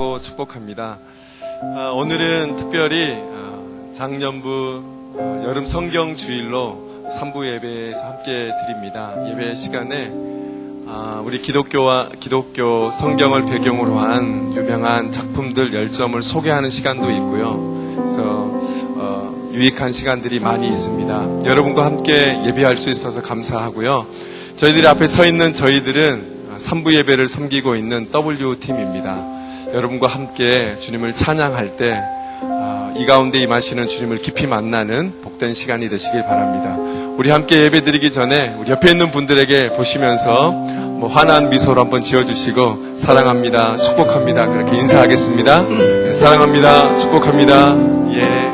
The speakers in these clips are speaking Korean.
환영하고 축복합니다. 오늘은 특별히 작년부 여름 성경 주일로 3부 예배에서 함께 드립니다. 예배 시간에 우리 기독교 성경을 배경으로 한 유명한 작품들 10점을 소개하는 시간도 있고요. 그래서 유익한 시간들이 많이 있습니다. 여러분과 함께 예배할 수 있어서 감사하고요. 저희들이 앞에 서 있는 저희들은 3부 예배를 섬기고 있는 W팀입니다. 여러분과 함께 주님을 찬양할 때 이 가운데 임하시는 주님을 깊이 만나는 복된 시간이 되시길 바랍니다. 우리 함께 예배 드리기 전에 우리 옆에 있는 분들에게 보시면서 환한 미소로 한번 지어주시고 사랑합니다, 축복합니다 그렇게 인사하겠습니다. 네, 사랑합니다, 축복합니다. 예.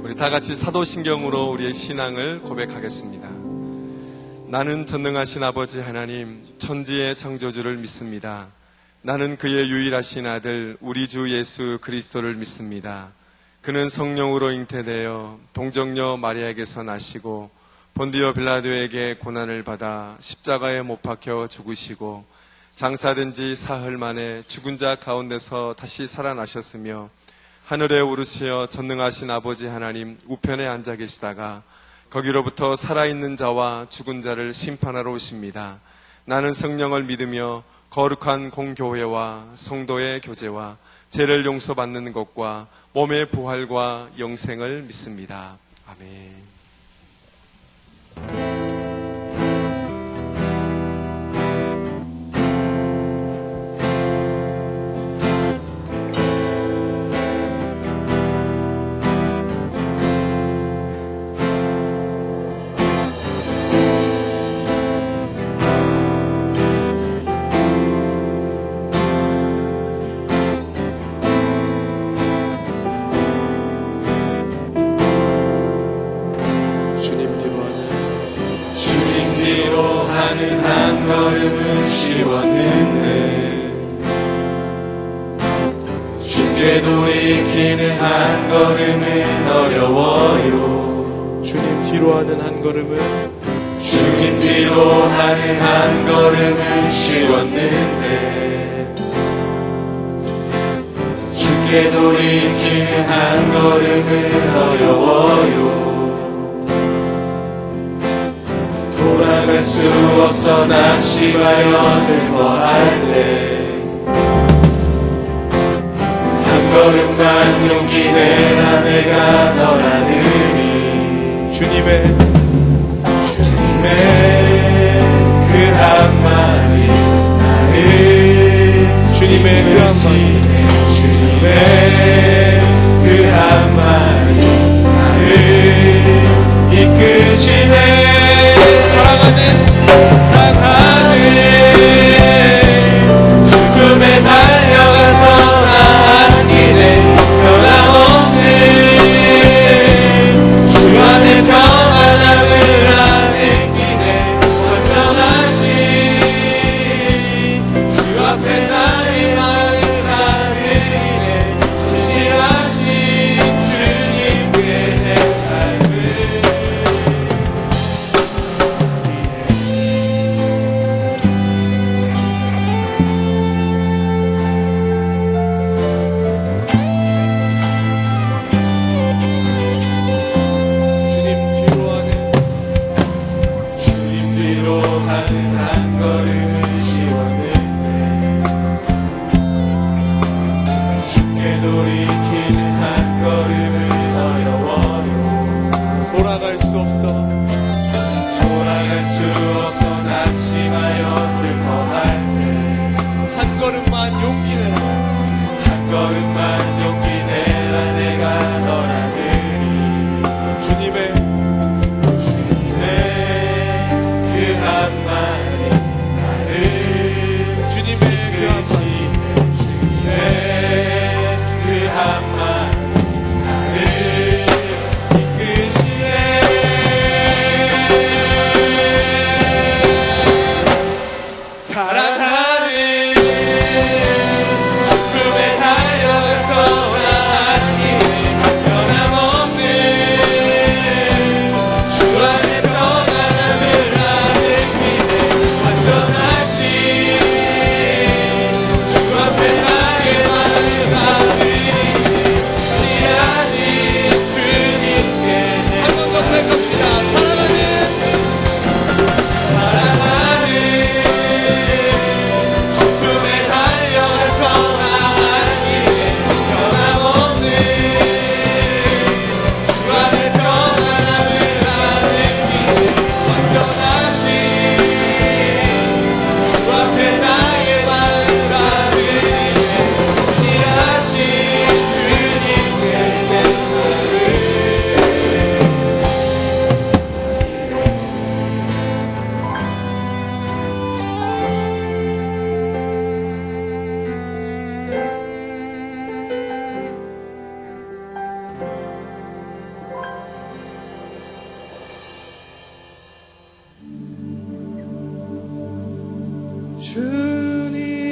우리 다 같이 사도신경으로 우리의 신앙을 고백하겠습니다. 나는 전능하신 아버지 하나님 천지의 창조주를 믿습니다. 나는 그의 유일하신 아들 우리 주 예수 그리스도를 믿습니다. 그는 성령으로 잉태되어 동정녀 마리아에게서 나시고 본디오 빌라도에게 고난을 받아 십자가에 못 박혀 죽으시고 장사된 지 사흘 만에 죽은 자 가운데서 다시 살아나셨으며 하늘에 오르시어 전능하신 아버지 하나님 우편에 앉아 계시다가 거기로부터 살아있는 자와 죽은 자를 심판하러 오십니다. 나는 성령을 믿으며 거룩한 공교회와 성도의 교제와 죄를 용서받는 것과 몸의 부활과 영생을 믿습니다. 아멘. 한 걸음은 쉬웠는데 주께 돌이키는 한 걸음은 어려워요. 주님 뒤로 하는 한 걸음은 주님 뒤로 하는 한 걸음은 쉬웠는데 주께 돌이키는 한 걸음은 어려워요. 돌아갈 수 없어 낙심하여 슬퍼할 때 한 걸음만 용기 내라 내가 너라느니 주님의 그 한마디 나를 주님의 그 한마디 주님의 그 한마디 나를 이끄시네. 죽음에 달려가서 나한 길에 변함없는 주 안에 평안함을 아는 길에 완전하신 주 앞에 나의 마음을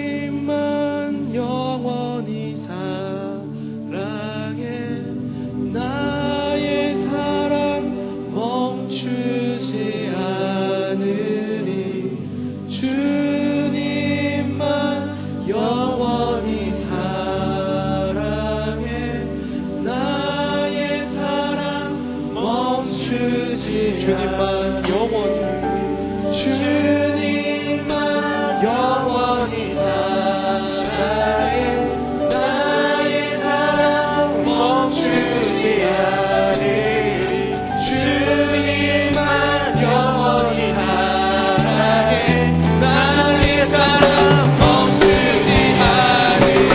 주님만 영원히 사랑해 나의 사랑 멈추지 않으리 주님만 영원히 사랑해 나의 사랑 멈추지 주님만 영원히 주님만 영원히 사랑해 나의 사랑 멈추지 않으리 주님만 영원히 사랑해 나의 사랑 멈추지 않으리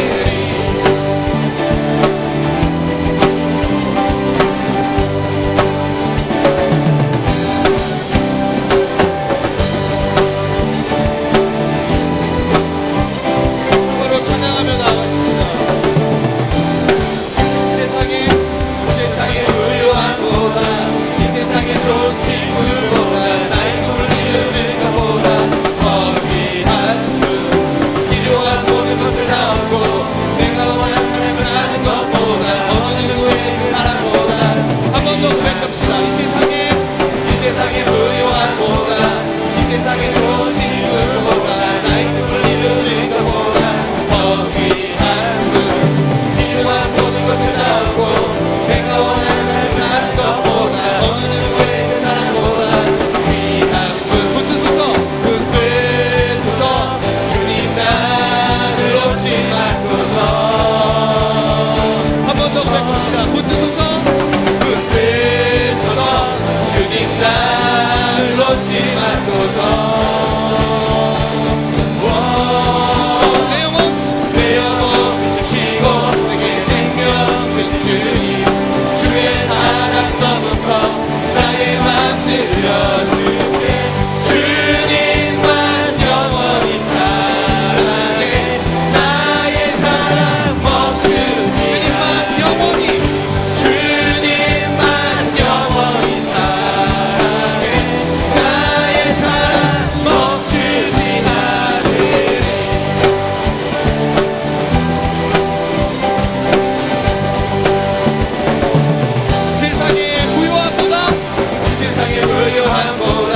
바로 찬양하며 나아가십시다. 세상의 부유함보다 이 세상의 좋은 친구보다 나의 꿈을 이루는 것보다 거기한 분 필요한 모든 것을 다 얻고 내가 원하는 삶을 사는 것보다 어느 누구의 그 사랑보다 한 번 더 고백합시다. 이 세상의 부유함보다 이 세상의 좋은 친구보다 나의 꿈을 이루는 것보다 거기한 분 필요한 모든 것을 다 얻고 내가 원하는 삶을 사는 것보다 어느 누구의 그 사랑보다 귀한 분 붙드소서 주님 나를 놓지 마소서 한 번 더 고백합시다. 붙드소서 주님 나를 놓지 마소서 내 영혼 비추시고 내게 생명 주신 주님 주의 사랑 너무 커 나의 맘 늘려줄게 주님만 영원히 사랑해 나의 사랑 멈추지 주님만 영원히 사랑해 나의 사랑 멈추지 않으리 세상의 부유함보다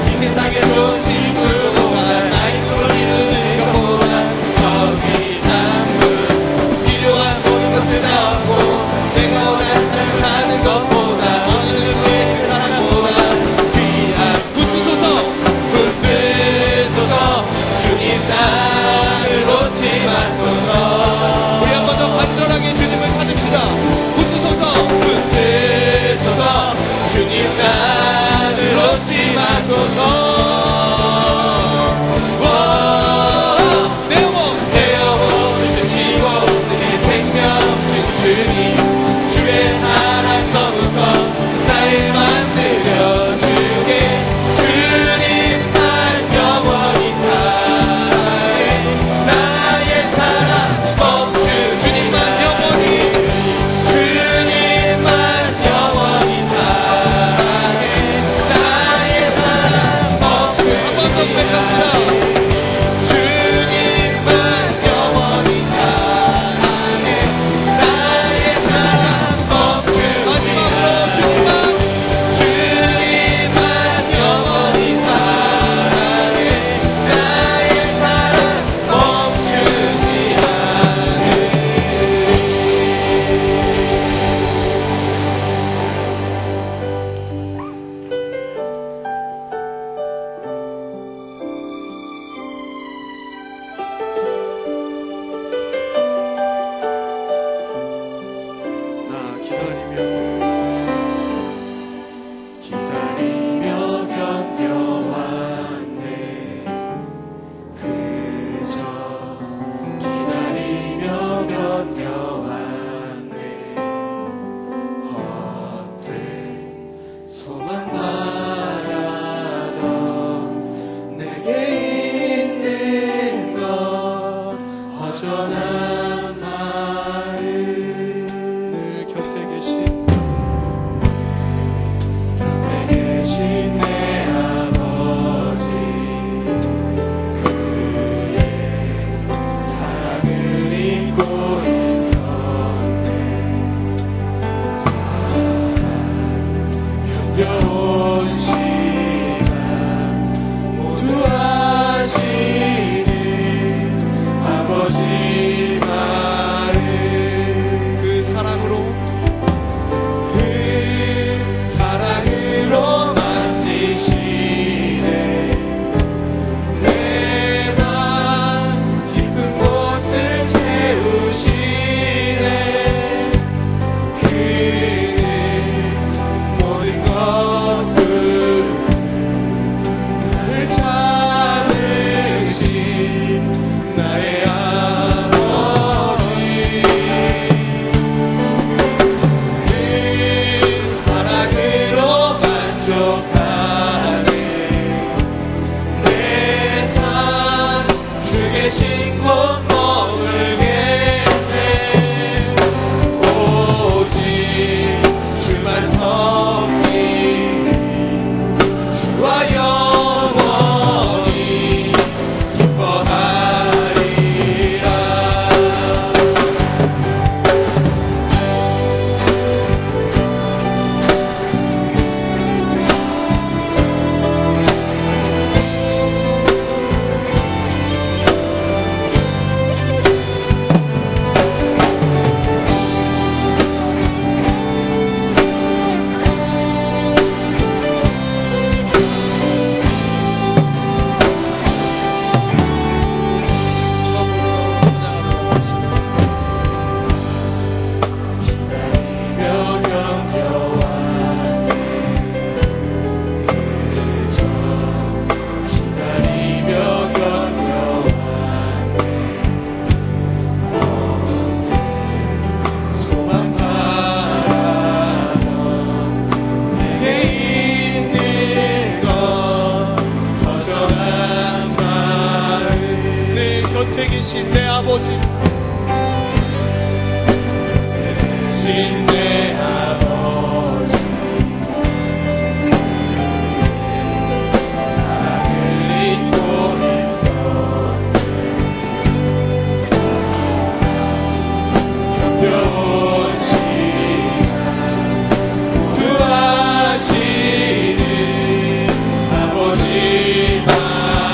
이 세상의 좋은 친구보다 나의 꿈을 이루는 것보다 거기한 분 필요한 모든 것을 다 얻고 내가 원하는 삶을 사는 것보다 어느 누구의 그 사랑보다 귀한 붙드소서 주님 나를 놓지 마소서 우리 한 번 더 간절하게 주님을 찾읍시다. 붙드소서 주님 나를 놓지 마소서 내 영혼을 주시고 내게 생명 주신 주님 주의 사랑 너무 커 나의 맘 늘려주게 주님만 영원히 사랑해 대신 내 아버지, 대신 내 아버지 사랑을 잊고 있었네. 힘겨운 시간 구하시는 아버지 마음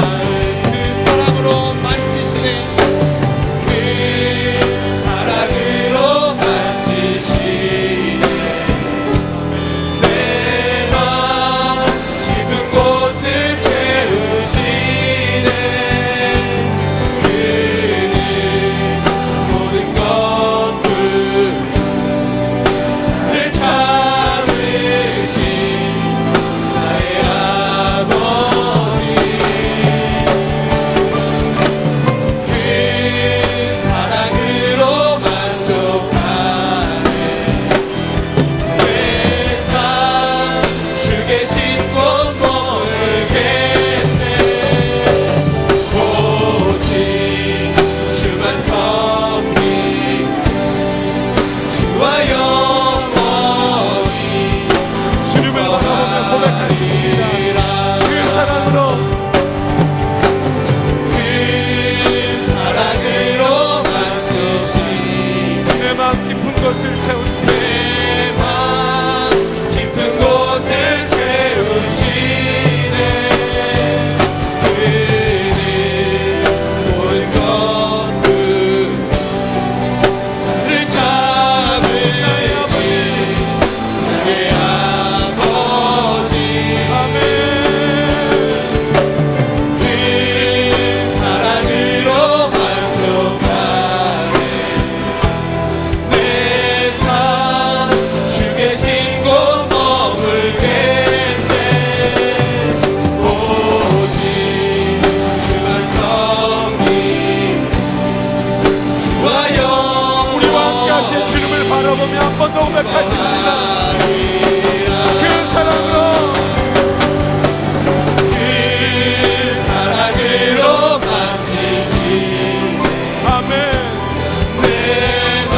그 사랑으로 만지시네. 그 사랑으로 만지시네. 내 맘 깊은 곳을 채우시네. 그는 모든 것들 나를 참으신 나의 아버지. 그 사랑으로 만족하네. 내 삶 주 계신 곳 모르겠네. 오직 주만 섬기 주와 영원히 주님을 바라보며 고백할 수 있습니다. 그 사랑으로, 그 사랑으로 만지시네. 내 마음 깊은 곳을 채우시네. 내 맘 깊은 곳을 채우시네. 그는 모든 것들 나를 잡으신 나의 아버지. 그 사랑으로 만족하네. 내 삶 주 계신 곳 머물겠네. 오직 주만 섬기 주와 영원히 우리와 함께 하신 주님을 바라보며 한 번 더 고백하십시다. 그 사랑으로, 그 사랑으로 만지시네. 아멘. 내 맘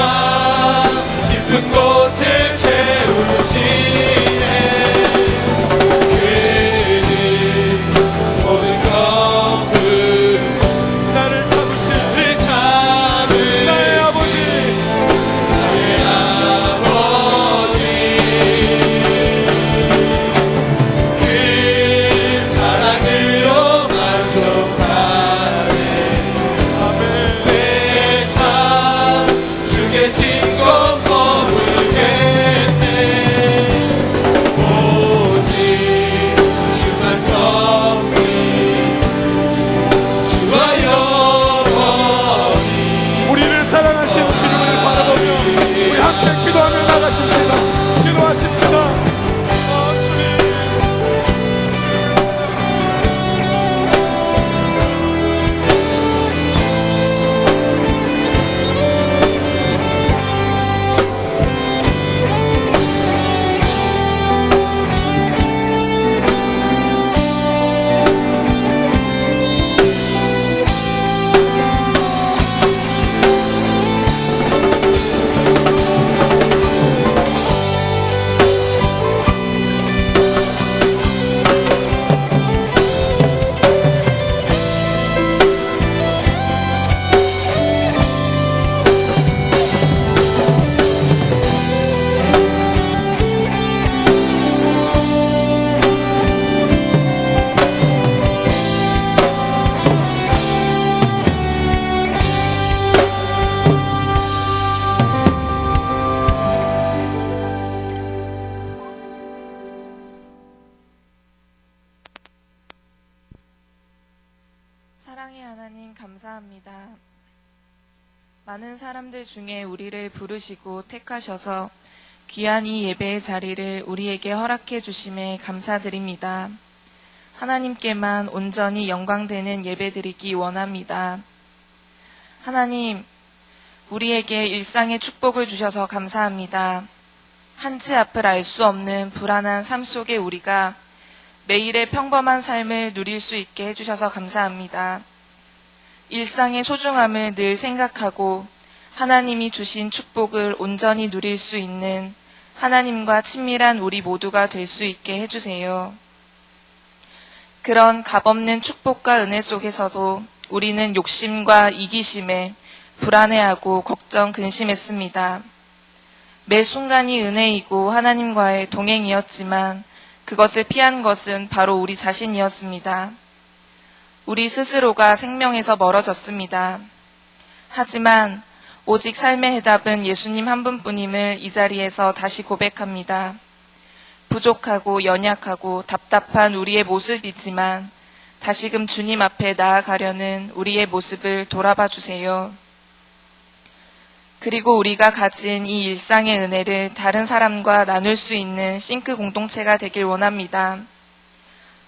깊은 곳을 채우시네. 그는 모든 것들 나를 참으신 을 참으신 나의 아버지, 나의 아버지. 그 사랑으로 만족하네. 아멘. 내 삶 주 계신 곳 머물겠네. 오직 주만 섬기 주와 영원히 우리를 사랑하신 주님을 바라보며 우리 함께 기도하며 나가십시다. 기도하십시다. 주님. 사랑의 하나님 감사합니다. 많은 사람들 중에 우리를 부르시고 택하셔서 귀한 이 예배의 자리를 우리에게 허락해 주심에 감사드립니다. 하나님께만 온전히 영광되는 예배 드리기 원합니다. 하나님, 우리에게 일상의 축복을 주셔서 감사합니다. 한치 앞을 알 수 없는 불안한 삶 속에 우리가 매일의 평범한 삶을 누릴 수 있게 해주셔서 감사합니다. 일상의 소중함을 늘 생각하고 하나님이 주신 축복을 온전히 누릴 수 있는 하나님과 친밀한 우리 모두가 될 수 있게 해주세요. 그런 값없는 축복과 은혜 속에서도 우리는 욕심과 이기심에 불안해하고 걱정, 근심했습니다. 매 순간이 은혜이고 하나님과의 동행이었지만 그것을 피한 것은 바로 우리 자신이었습니다. 우리 스스로가 생명에서 멀어졌습니다. 하지만 오직 삶의 해답은 예수님 한 분뿐임을 이 자리에서 다시 고백합니다. 부족하고 연약하고 답답한 우리의 모습이지만 다시금 주님 앞에 나아가려는 우리의 모습을 돌아봐 주세요. 그리고 우리가 가진 이 일상의 은혜를 다른 사람과 나눌 수 있는 싱크 공동체가 되길 원합니다.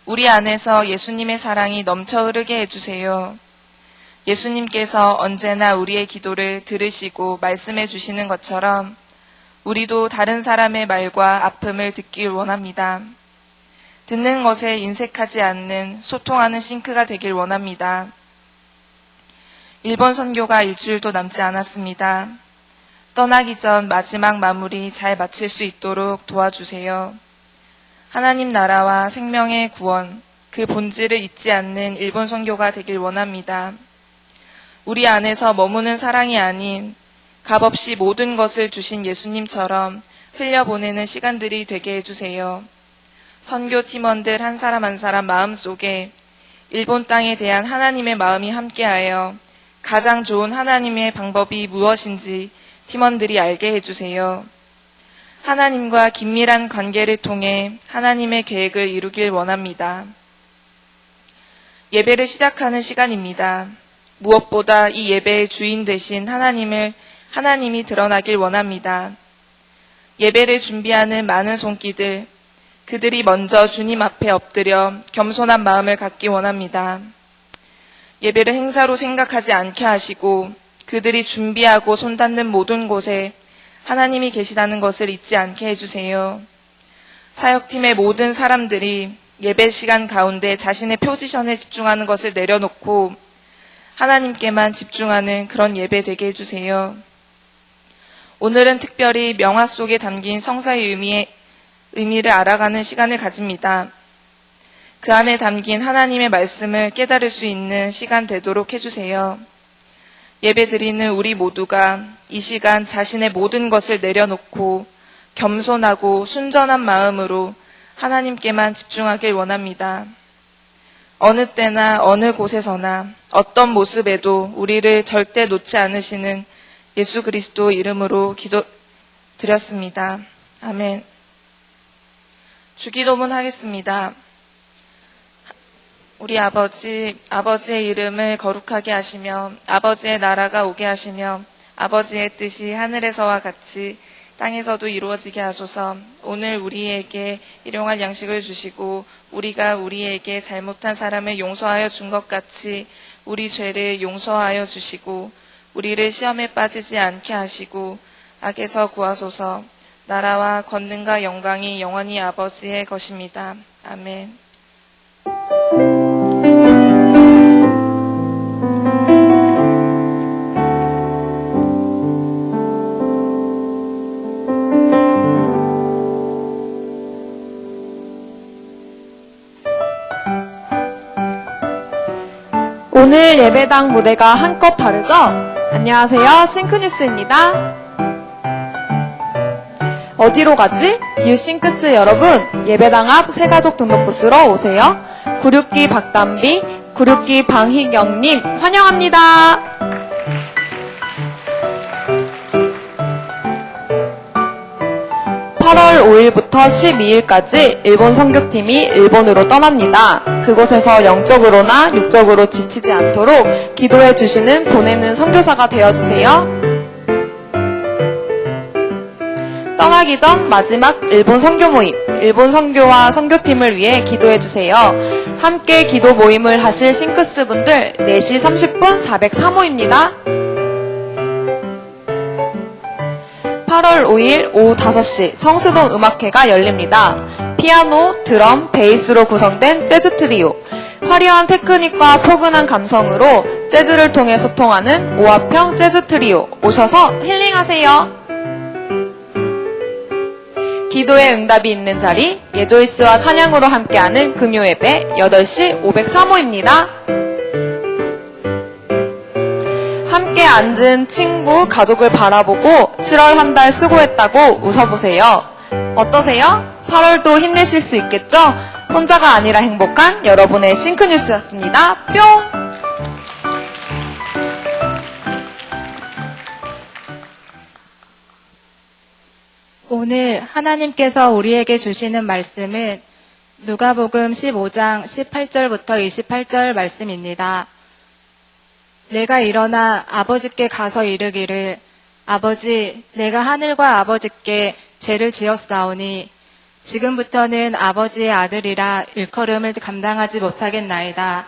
우리 안에서 예수님의 사랑이 넘쳐 흐르게 해주세요. 예수님께서 언제나 우리의 기도를 들으시고 말씀해 주시는 것처럼 우리도 다른 사람의 말과 아픔을 듣길 원합니다. 듣는 것에 인색하지 않는 소통하는 싱크가 되길 원합니다. 일본 선교가 일주일도 남지 않았습니다. 떠나기 전 마지막 마무리 잘 마칠 수 있도록 도와주세요. 하나님 나라와 생명의 구원, 그 본질을 잊지 않는 일본 선교가 되길 원합니다. 우리 안에서 머무는 사랑이 아닌 값없이 모든 것을 주신 예수님처럼 흘려보내는 시간들이 되게 해주세요. 선교 팀원들 한 사람 한 사람 마음속에 일본 땅에 대한 하나님의 마음이 함께하여 가장 좋은 하나님의 방법이 무엇인지 팀원들이 알게 해주세요. 하나님과 긴밀한 관계를 통해 하나님의 계획을 이루길 원합니다. 예배를 시작하는 시간입니다. 무엇보다 이 예배의 주인 되신 하나님이 드러나길 원합니다. 예배를 준비하는 많은 손길들, 그들이 먼저 주님 앞에 엎드려 겸손한 마음을 갖기 원합니다. 예배를 행사로 생각하지 않게 하시고 그들이 준비하고 손닿는 모든 곳에 하나님이 계시다는 것을 잊지 않게 해주세요. 사역팀의 모든 사람들이 예배 시간 가운데 자신의 포지션에 집중하는 것을 내려놓고 하나님께만 집중하는 그런 예배 되게 해주세요. 오늘은 특별히 명화 속에 담긴 성사의 의미를 알아가는 시간을 가집니다. 그 안에 담긴 하나님의 말씀을 깨달을 수 있는 시간 되도록 해주세요. 예배 드리는 우리 모두가 이 시간 자신의 모든 것을 내려놓고 겸손하고 순전한 마음으로 하나님께만 집중하길 원합니다. 어느 때나 어느 곳에서나 어떤 모습에도 우리를 절대 놓지 않으시는 예수 그리스도 이름으로 기도드렸습니다. 아멘. 주기도문 하겠습니다. 우리 아버지의 이름을 거룩하게 하시며 아버지의 나라가 오게 하시며 아버지의 뜻이 하늘에서와 같이 땅에서도 이루어지게 하소서. 오늘 우리에게 일용할 양식을 주시고 우리가 우리에게 잘못한 사람을 용서하여 준 것 같이 우리 죄를 용서하여 주시고 우리를 시험에 빠지지 않게 하시고 악에서 구하소서. 나라와 권능과 영광이 영원히 아버지의 것입니다. 아멘. 오늘 예배당 무대가 한껏 다르죠? 안녕하세요, 싱크뉴스입니다. 어디로 가지? 뉴싱크스 여러분, 예배당 앞 새가족 등록 부스로 오세요. 96기 박담비, 96기 방희경님 환영합니다. (8월 5일부터 12일까지) 일본 선교팀이 일본으로 떠납니다. 그곳에서 영적으로나 육적으로 지치지 않도록 기도해 주시는 보내는 선교사가 되어주세요. 떠나기 전 마지막 일본 선교 모임, 일본 선교와 선교팀을 위해 기도해 주세요. 함께 기도 모임을 하실 싱크스 분들 4시 30분 403호입니다. 8월 5일 오후 5시 성수동 음악회가 열립니다. 피아노, 드럼, 베이스로 구성된 재즈 트리오, 화려한 테크닉과 포근한 감성으로 재즈를 통해 소통하는 오화평 재즈 트리오. 오셔서 힐링하세요. 기도의 응답이 있는 자리, 예조이스와 찬양으로 함께하는 금요예배 8시 503호입니다. 함께 앉은 친구, 가족을 바라보고 7월 한 달 수고했다고 웃어보세요. 어떠세요? 8월도 힘내실 수 있겠죠? 혼자가 아니라 행복한 여러분의 싱크뉴스였습니다. 뿅! 오늘 하나님께서 우리에게 주시는 말씀은 누가복음 15장 18절부터 28절 말씀입니다. 내가 일어나 아버지께 가서 이르기를 아버지, 내가 하늘과 아버지께 죄를 지었사오니 지금부터는 아버지의 아들이라 일컬음을 감당하지 못하겠나이다.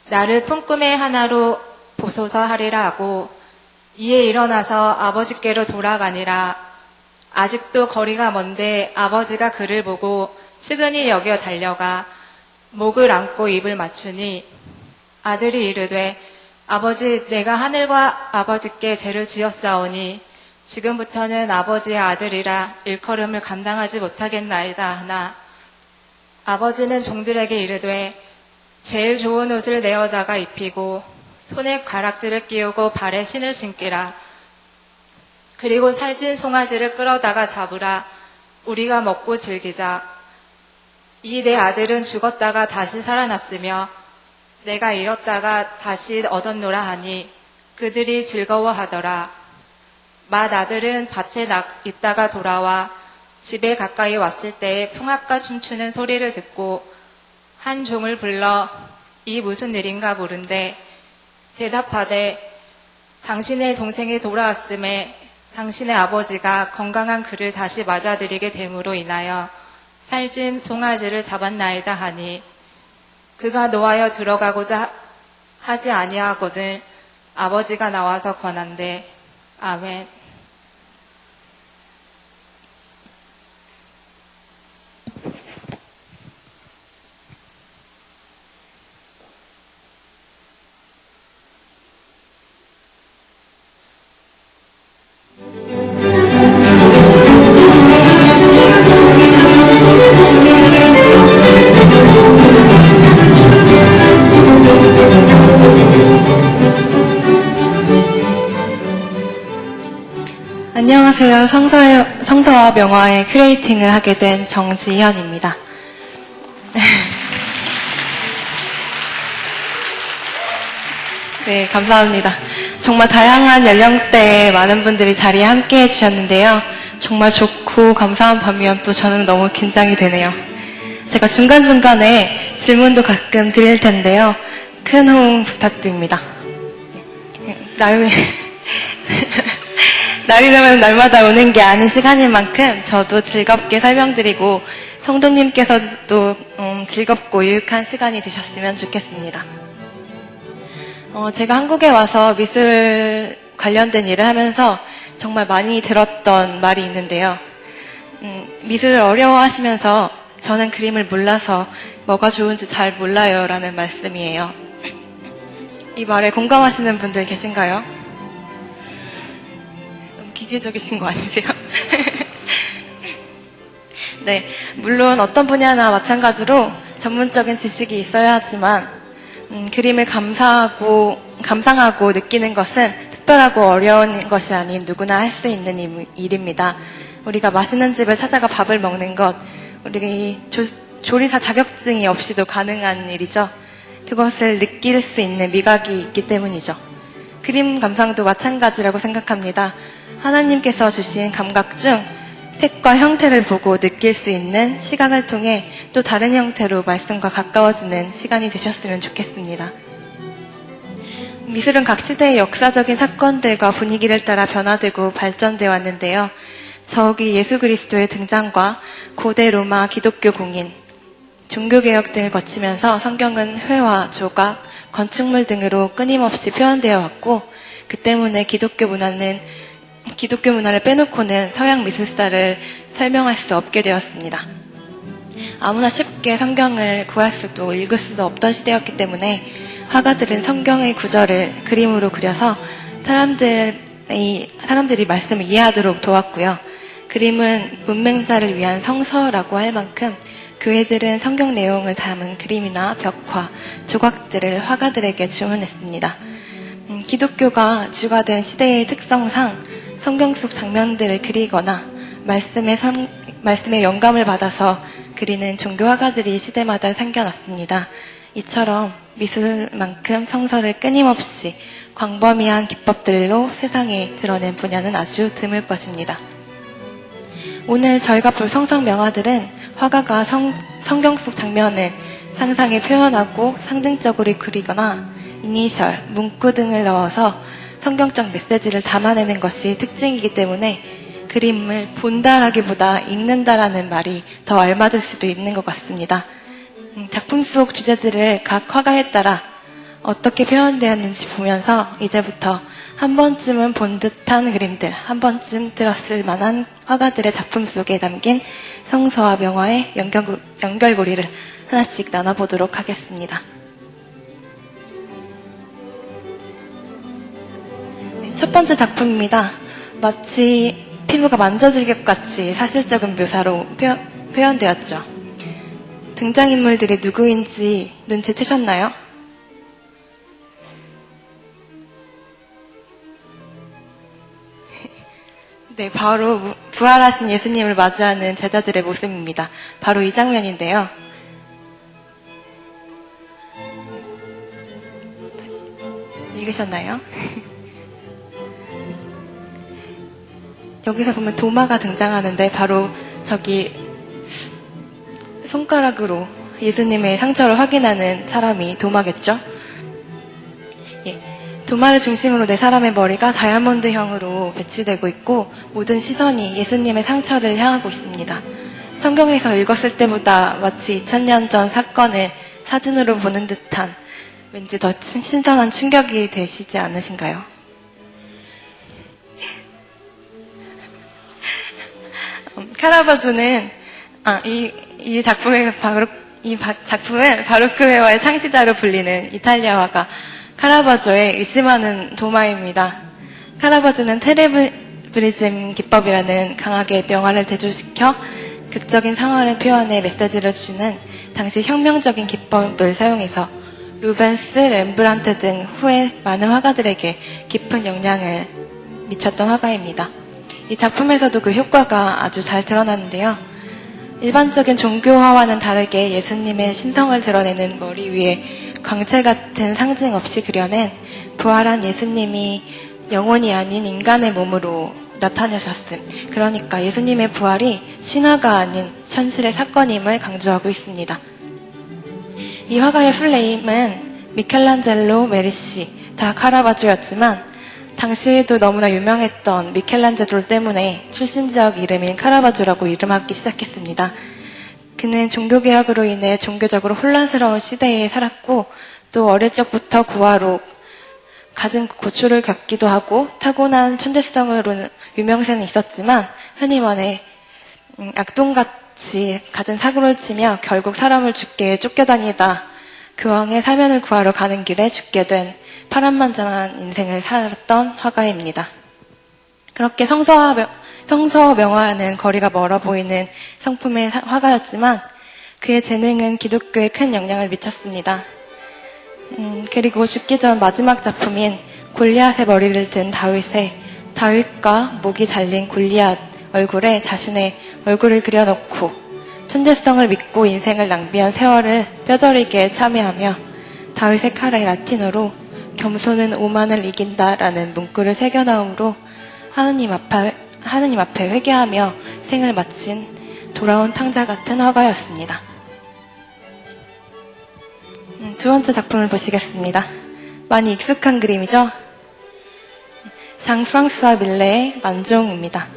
나를 품꿈의 하나로 보소서 하리라 하고 이에 일어나서 아버지께로 돌아가니라. 아직도 거리가 먼데 아버지가 그를 보고 측은히 여겨 달려가 목을 안고 입을 맞추니 아들이 이르되 아버지, 내가 하늘과 아버지께 죄를 지었사오니 지금부터는 아버지의 아들이라 일컬음을 감당하지 못하겠나이다 하나 아버지는 종들에게 이르되 제일 좋은 옷을 내어다가 입히고 손에 가락지를 끼우고 발에 신을 신기라. 그리고 살찐 송아지를 끌어다가 잡으라. 우리가 먹고 즐기자. 이 내 아들은 죽었다가 다시 살아났으며 내가 잃었다가 다시 얻었노라 하니 그들이 즐거워하더라. 맏 아들은 밭에 있다가 돌아와 집에 가까이 왔을 때에 풍악과 춤추는 소리를 듣고 한 종을 불러 이 무슨 일인가 물은데 대답하되 당신의 동생이 돌아왔음에 당신의 아버지가 건강한 그를 다시 맞아들이게 됨으로 인하여 살찐 송아지를 잡았나이다 하니 그가 노하여 들어가고자 하지 아니하거늘 아버지가 나와서 권한대. 아멘. 안녕하세요. 성서와 명화의 큐레이팅을 하게 된 정지현입니다. 네, 감사합니다. 정말 다양한 연령대의 많은 분들이 자리에 함께 해주셨는데요. 정말 좋고 감사한 밤이면 또 저는 너무 긴장이 되네요. 제가 중간중간에 질문도 가끔 드릴 텐데요. 큰 호응 부탁드립니다. 날이 되면 날마다 오는 게 아닌 시간인 만큼 저도 즐겁게 설명드리고 성도님께서도 즐겁고 유익한 시간이 되셨으면 좋겠습니다. 제가 한국에 와서 미술 관련된 일을 하면서 정말 많이 들었던 말이 있는데요. 미술을 어려워하시면서 저는 그림을 몰라서 뭐가 좋은지 잘 몰라요 라는 말씀이에요. 이 말에 공감하시는 분들 계신가요? 너무 기계적이신 거 아니세요? 네, 물론 어떤 분야나 마찬가지로 전문적인 지식이 있어야 하지만 그림을 감상하고 느끼는 것은 특별하고 어려운 것이 아닌 누구나 할 수 있는 일입니다. 우리가 맛있는 집을 찾아가 밥을 먹는 것, 우리 조리사 자격증이 없이도 가능한 일이죠. 그것을 느낄 수 있는 미각이 있기 때문이죠. 그림 감상도 마찬가지라고 생각합니다. 하나님께서 주신 감각 중 색과 형태를 보고 느낄 수 있는 시각을 통해 또 다른 형태로 말씀과 가까워지는 시간이 되셨으면 좋겠습니다. 미술은 각 시대의 역사적인 사건들과 분위기를 따라 변화되고 발전되어 왔는데요. 더욱이 예수 그리스도의 등장과 고대 로마 기독교 공인, 종교개혁 등을 거치면서 성경은 회화, 조각, 건축물 등으로 끊임없이 표현되어 왔고 그 때문에 기독교 문화를 빼놓고는 서양 미술사를 설명할 수 없게 되었습니다. 아무나 쉽게 성경을 구할 수도 읽을 수도 없던 시대였기 때문에 화가들은 성경의 구절을 그림으로 그려서 사람들이 말씀을 이해하도록 도왔고요. 그림은 문맹자를 위한 성서라고 할 만큼 교회들은 성경 내용을 담은 그림이나 벽화, 조각들을 화가들에게 주문했습니다. 기독교가 주가 된 시대의 특성상 성경 속 장면들을 그리거나 말씀의 영감을 받아서 그리는 종교 화가들이 시대마다 생겨났습니다. 이처럼 미술만큼 성서를 끊임없이 광범위한 기법들로 세상에 드러낸 분야는 아주 드물 것입니다. 오늘 저희가 볼 성서 명화들은 화가가 성경 속 장면을 상상에 표현하고 상징적으로 그리거나 이니셜, 문구 등을 넣어서 성경적 메시지를 담아내는 것이 특징이기 때문에 그림을 본다라기보다 읽는다라는 말이 더 알맞을 수도 있는 것 같습니다. 작품 속 주제들을 각 화가에 따라 어떻게 표현되었는지 보면서 이제부터 한 번쯤은 본 듯한 그림들, 한 번쯤 들었을 만한 화가들의 작품 속에 담긴 성서와 명화의 연결고리를 하나씩 나눠보도록 하겠습니다. 첫 번째 작품입니다. 마치 피부가 만져질 것 같이 사실적인 묘사로 표현되었죠. 등장인물들이 누구인지 눈치채셨나요? 네, 바로 부활하신 예수님을 맞이하는 제자들의 모습입니다. 바로 이 장면인데요. 읽으셨나요? 여기서 보면 도마가 등장하는데 바로 저기 손가락으로 예수님의 상처를 확인하는 사람이 도마겠죠? 예. 도마를 중심으로 네 사람의 머리가 다이아몬드형으로 배치되고 있고 모든 시선이 예수님의 상처를 향하고 있습니다. 성경에서 읽었을 때보다 마치 2000년 전 사건을 사진으로 보는 듯한 왠지 더 신선한 충격이 되시지 않으신가요? 카라바조는 이 작품은 바로크 회화의 창시자로 불리는 이탈리아 화가 카라바조의 의심하는 도마입니다. 카라바조는 테레브리즘 기법이라는 강하게 명화를 대조시켜 극적인 상황을 표현해 메시지를 주는 당시 혁명적인 기법을 사용해서 루벤스, 렘브란트 등 후에 많은 화가들에게 깊은 영향을 미쳤던 화가입니다. 이 작품에서도 그 효과가 아주 잘 드러나는데요. 일반적인 종교화와는 다르게 예수님의 신성을 드러내는 머리 위에 광채 같은 상징 없이 그려낸 부활한 예수님이 영혼이 아닌 인간의 몸으로 나타나셨음. 그러니까 예수님의 부활이 신화가 아닌 현실의 사건임을 강조하고 있습니다. 이 화가의 풀네임은 미켈란젤로 메리시 다 카라바조였지만 당시에도 너무나 유명했던 미켈란젤로 때문에 출신지역 이름인 카라바조라고 이름하기 시작했습니다. 그는 종교개혁으로 인해 종교적으로 혼란스러운 시대에 살았고 또 어릴 적부터 고아로 가진 고초를 겪기도 하고 타고난 천재성으로는 유명세는 있었지만 흔히 말해 악동같이 갖은 사고를 치며 결국 사람을 죽게 쫓겨다니다 교황의 사면을 구하러 가는 길에 죽게 된 파란만장한 인생을 살았던 화가입니다. 그렇게 성서와 명화와는 거리가 멀어 보이는 성품의 화가였지만 그의 재능은 기독교에 큰 영향을 미쳤습니다. 그리고 죽기 전 마지막 작품인 골리앗의 머리를 든 다윗과 목이 잘린 골리앗 얼굴에 자신의 얼굴을 그려놓고 천재성을 믿고 인생을 낭비한 세월을 뼈저리게 참여하며 다윗의 칼의 라틴어로 겸손은 오만을 이긴다라는 문구를 새겨넣음으로 하느님 앞에 회개하며 생을 마친 돌아온 탕자 같은 화가였습니다. 두 번째 작품을 보시겠습니다. 많이 익숙한 그림이죠? 장 프랑스와 밀레의 만종입니다.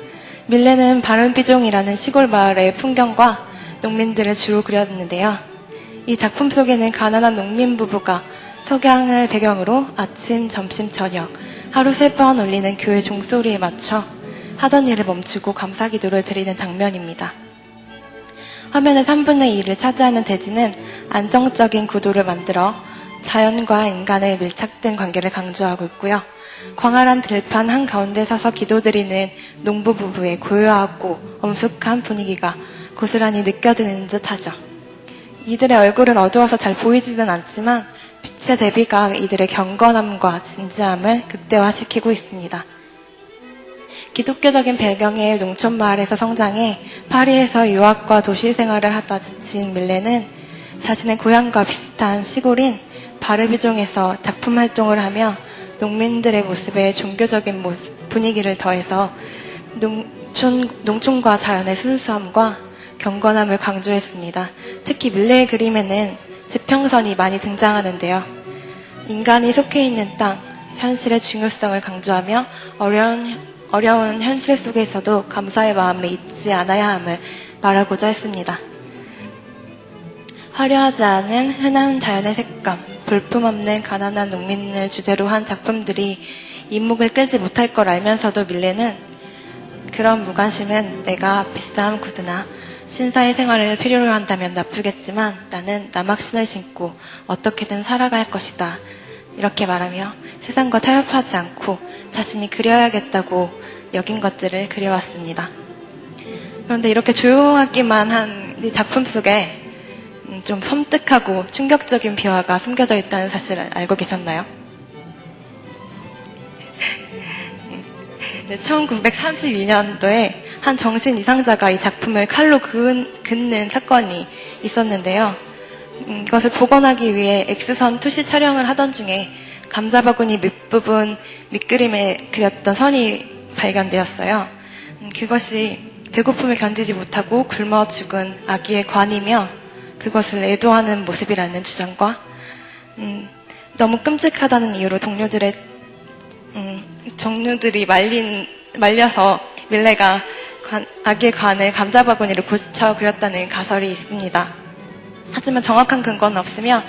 밀레는 바른비종이라는 시골 마을의 풍경과 농민들을 주로 그렸는데요. 이 작품 속에는 가난한 농민 부부가 석양을 배경으로 아침, 점심, 저녁 하루 3번 울리는 교회 종소리에 맞춰 하던 일을 멈추고 감사기도를 드리는 장면입니다. 화면의 3분의 2를 차지하는 대지는 안정적인 구도를 만들어 자연과 인간의 밀착된 관계를 강조하고 있고요. 광활한 들판 한가운데 서서 기도드리는 농부 부부의 고요하고 엄숙한 분위기가 고스란히 느껴지는 듯하죠. 이들의 얼굴은 어두워서 잘 보이지는 않지만 빛의 대비가 이들의 경건함과 진지함을 극대화시키고 있습니다. 기독교적인 배경의 농촌 마을에서 성장해 파리에서 유학과 도시 생활을 하다 지친 밀레는 자신의 고향과 비슷한 시골인 바르비종에서 작품 활동을 하며 농민들의 모습에 종교적인 분위기를 더해서 농촌과 자연의 순수함과 경건함을 강조했습니다. 특히 밀레의 그림에는 지평선이 많이 등장하는데요. 인간이 속해 있는 땅, 현실의 중요성을 강조하며 어려운 현실 속에서도 감사의 마음을 잊지 않아야 함을 말하고자 했습니다. 화려하지 않은 흔한 자연의 색감, 볼품없는 가난한 농민을 주제로 한 작품들이 이목을 끌지 못할 걸 알면서도 밀레는 그런 무관심은 내가 비싼 구두나 신사의 생활을 필요로 한다면 나쁘겠지만 나는 남학신을 신고 어떻게든 살아갈 것이다. 이렇게 말하며 세상과 타협하지 않고 자신이 그려야겠다고 여긴 것들을 그려왔습니다. 그런데 이렇게 조용하기만 한 이 작품 속에 좀 섬뜩하고 충격적인 비화가 숨겨져 있다는 사실을 알고 계셨나요? 네, 1932년도에 한 정신 이상자가 이 작품을 칼로 긋는 사건이 있었는데요. 이것을 복원하기 위해 X선 투시 촬영을 하던 중에 감자바구니 밑부분 밑그림에 그렸던 선이 발견되었어요. 그것이 배고픔을 견디지 못하고 굶어 죽은 아기의 관이며 그것을 애도하는 모습이라는 주장과 너무 끔찍하다는 이유로 정류들이 말려서 밀레가 아기의 관을 감자바구니로 고쳐 그렸다는 가설이 있습니다. 하지만 정확한 근거는 없으며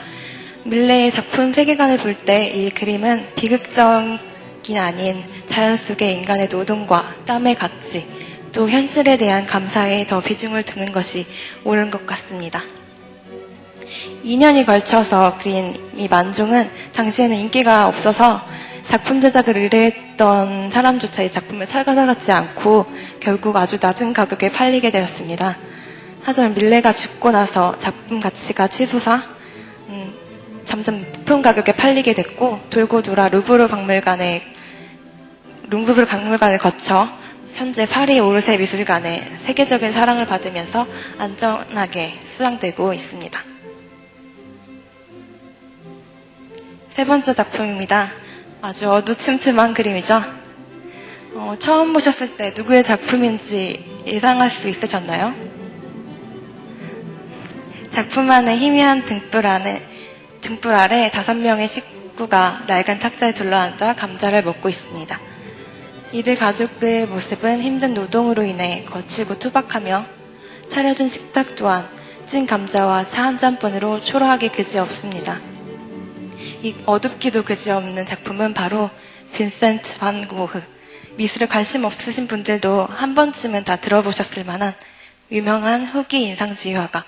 밀레의 작품 세계관을 볼 때 이 그림은 비극적이 아닌 자연 속의 인간의 노동과 땀의 가치 또 현실에 대한 감사에 더 비중을 두는 것이 옳은 것 같습니다. 2년이 걸쳐서 그린 이 만종은 당시에는 인기가 없어서 작품 제작을 의뢰했던 사람조차 이 작품을 찾아가지 않고 결국 아주 낮은 가격에 팔리게 되었습니다. 하지만 밀레가 죽고 나서 작품 가치가 치솟아 점점 높은 가격에 팔리게 됐고 돌고 돌아 루브르 박물관을 거쳐 현재 파리 오르세 미술관에 세계적인 사랑을 받으면서 안전하게 수양되고 있습니다. 세 번째 작품입니다. 아주 어두침침한 그림이죠. 처음 보셨을 때 누구의 작품인지 예상할 수 있으셨나요? 작품 안에 희미한 등불 아래 5명의 식구가 낡은 탁자에 둘러앉아 감자를 먹고 있습니다. 이들 가족의 모습은 힘든 노동으로 인해 거칠고 투박하며 차려진 식탁 또한 찐 감자와 차 한 잔뿐으로 초라하게 그지없습니다. 이 어둡기도 그지없는 작품은 바로 빈센트 반 고흐, 미술에 관심 없으신 분들도 한 번쯤은 다 들어보셨을 만한 유명한 후기 인상주의 화가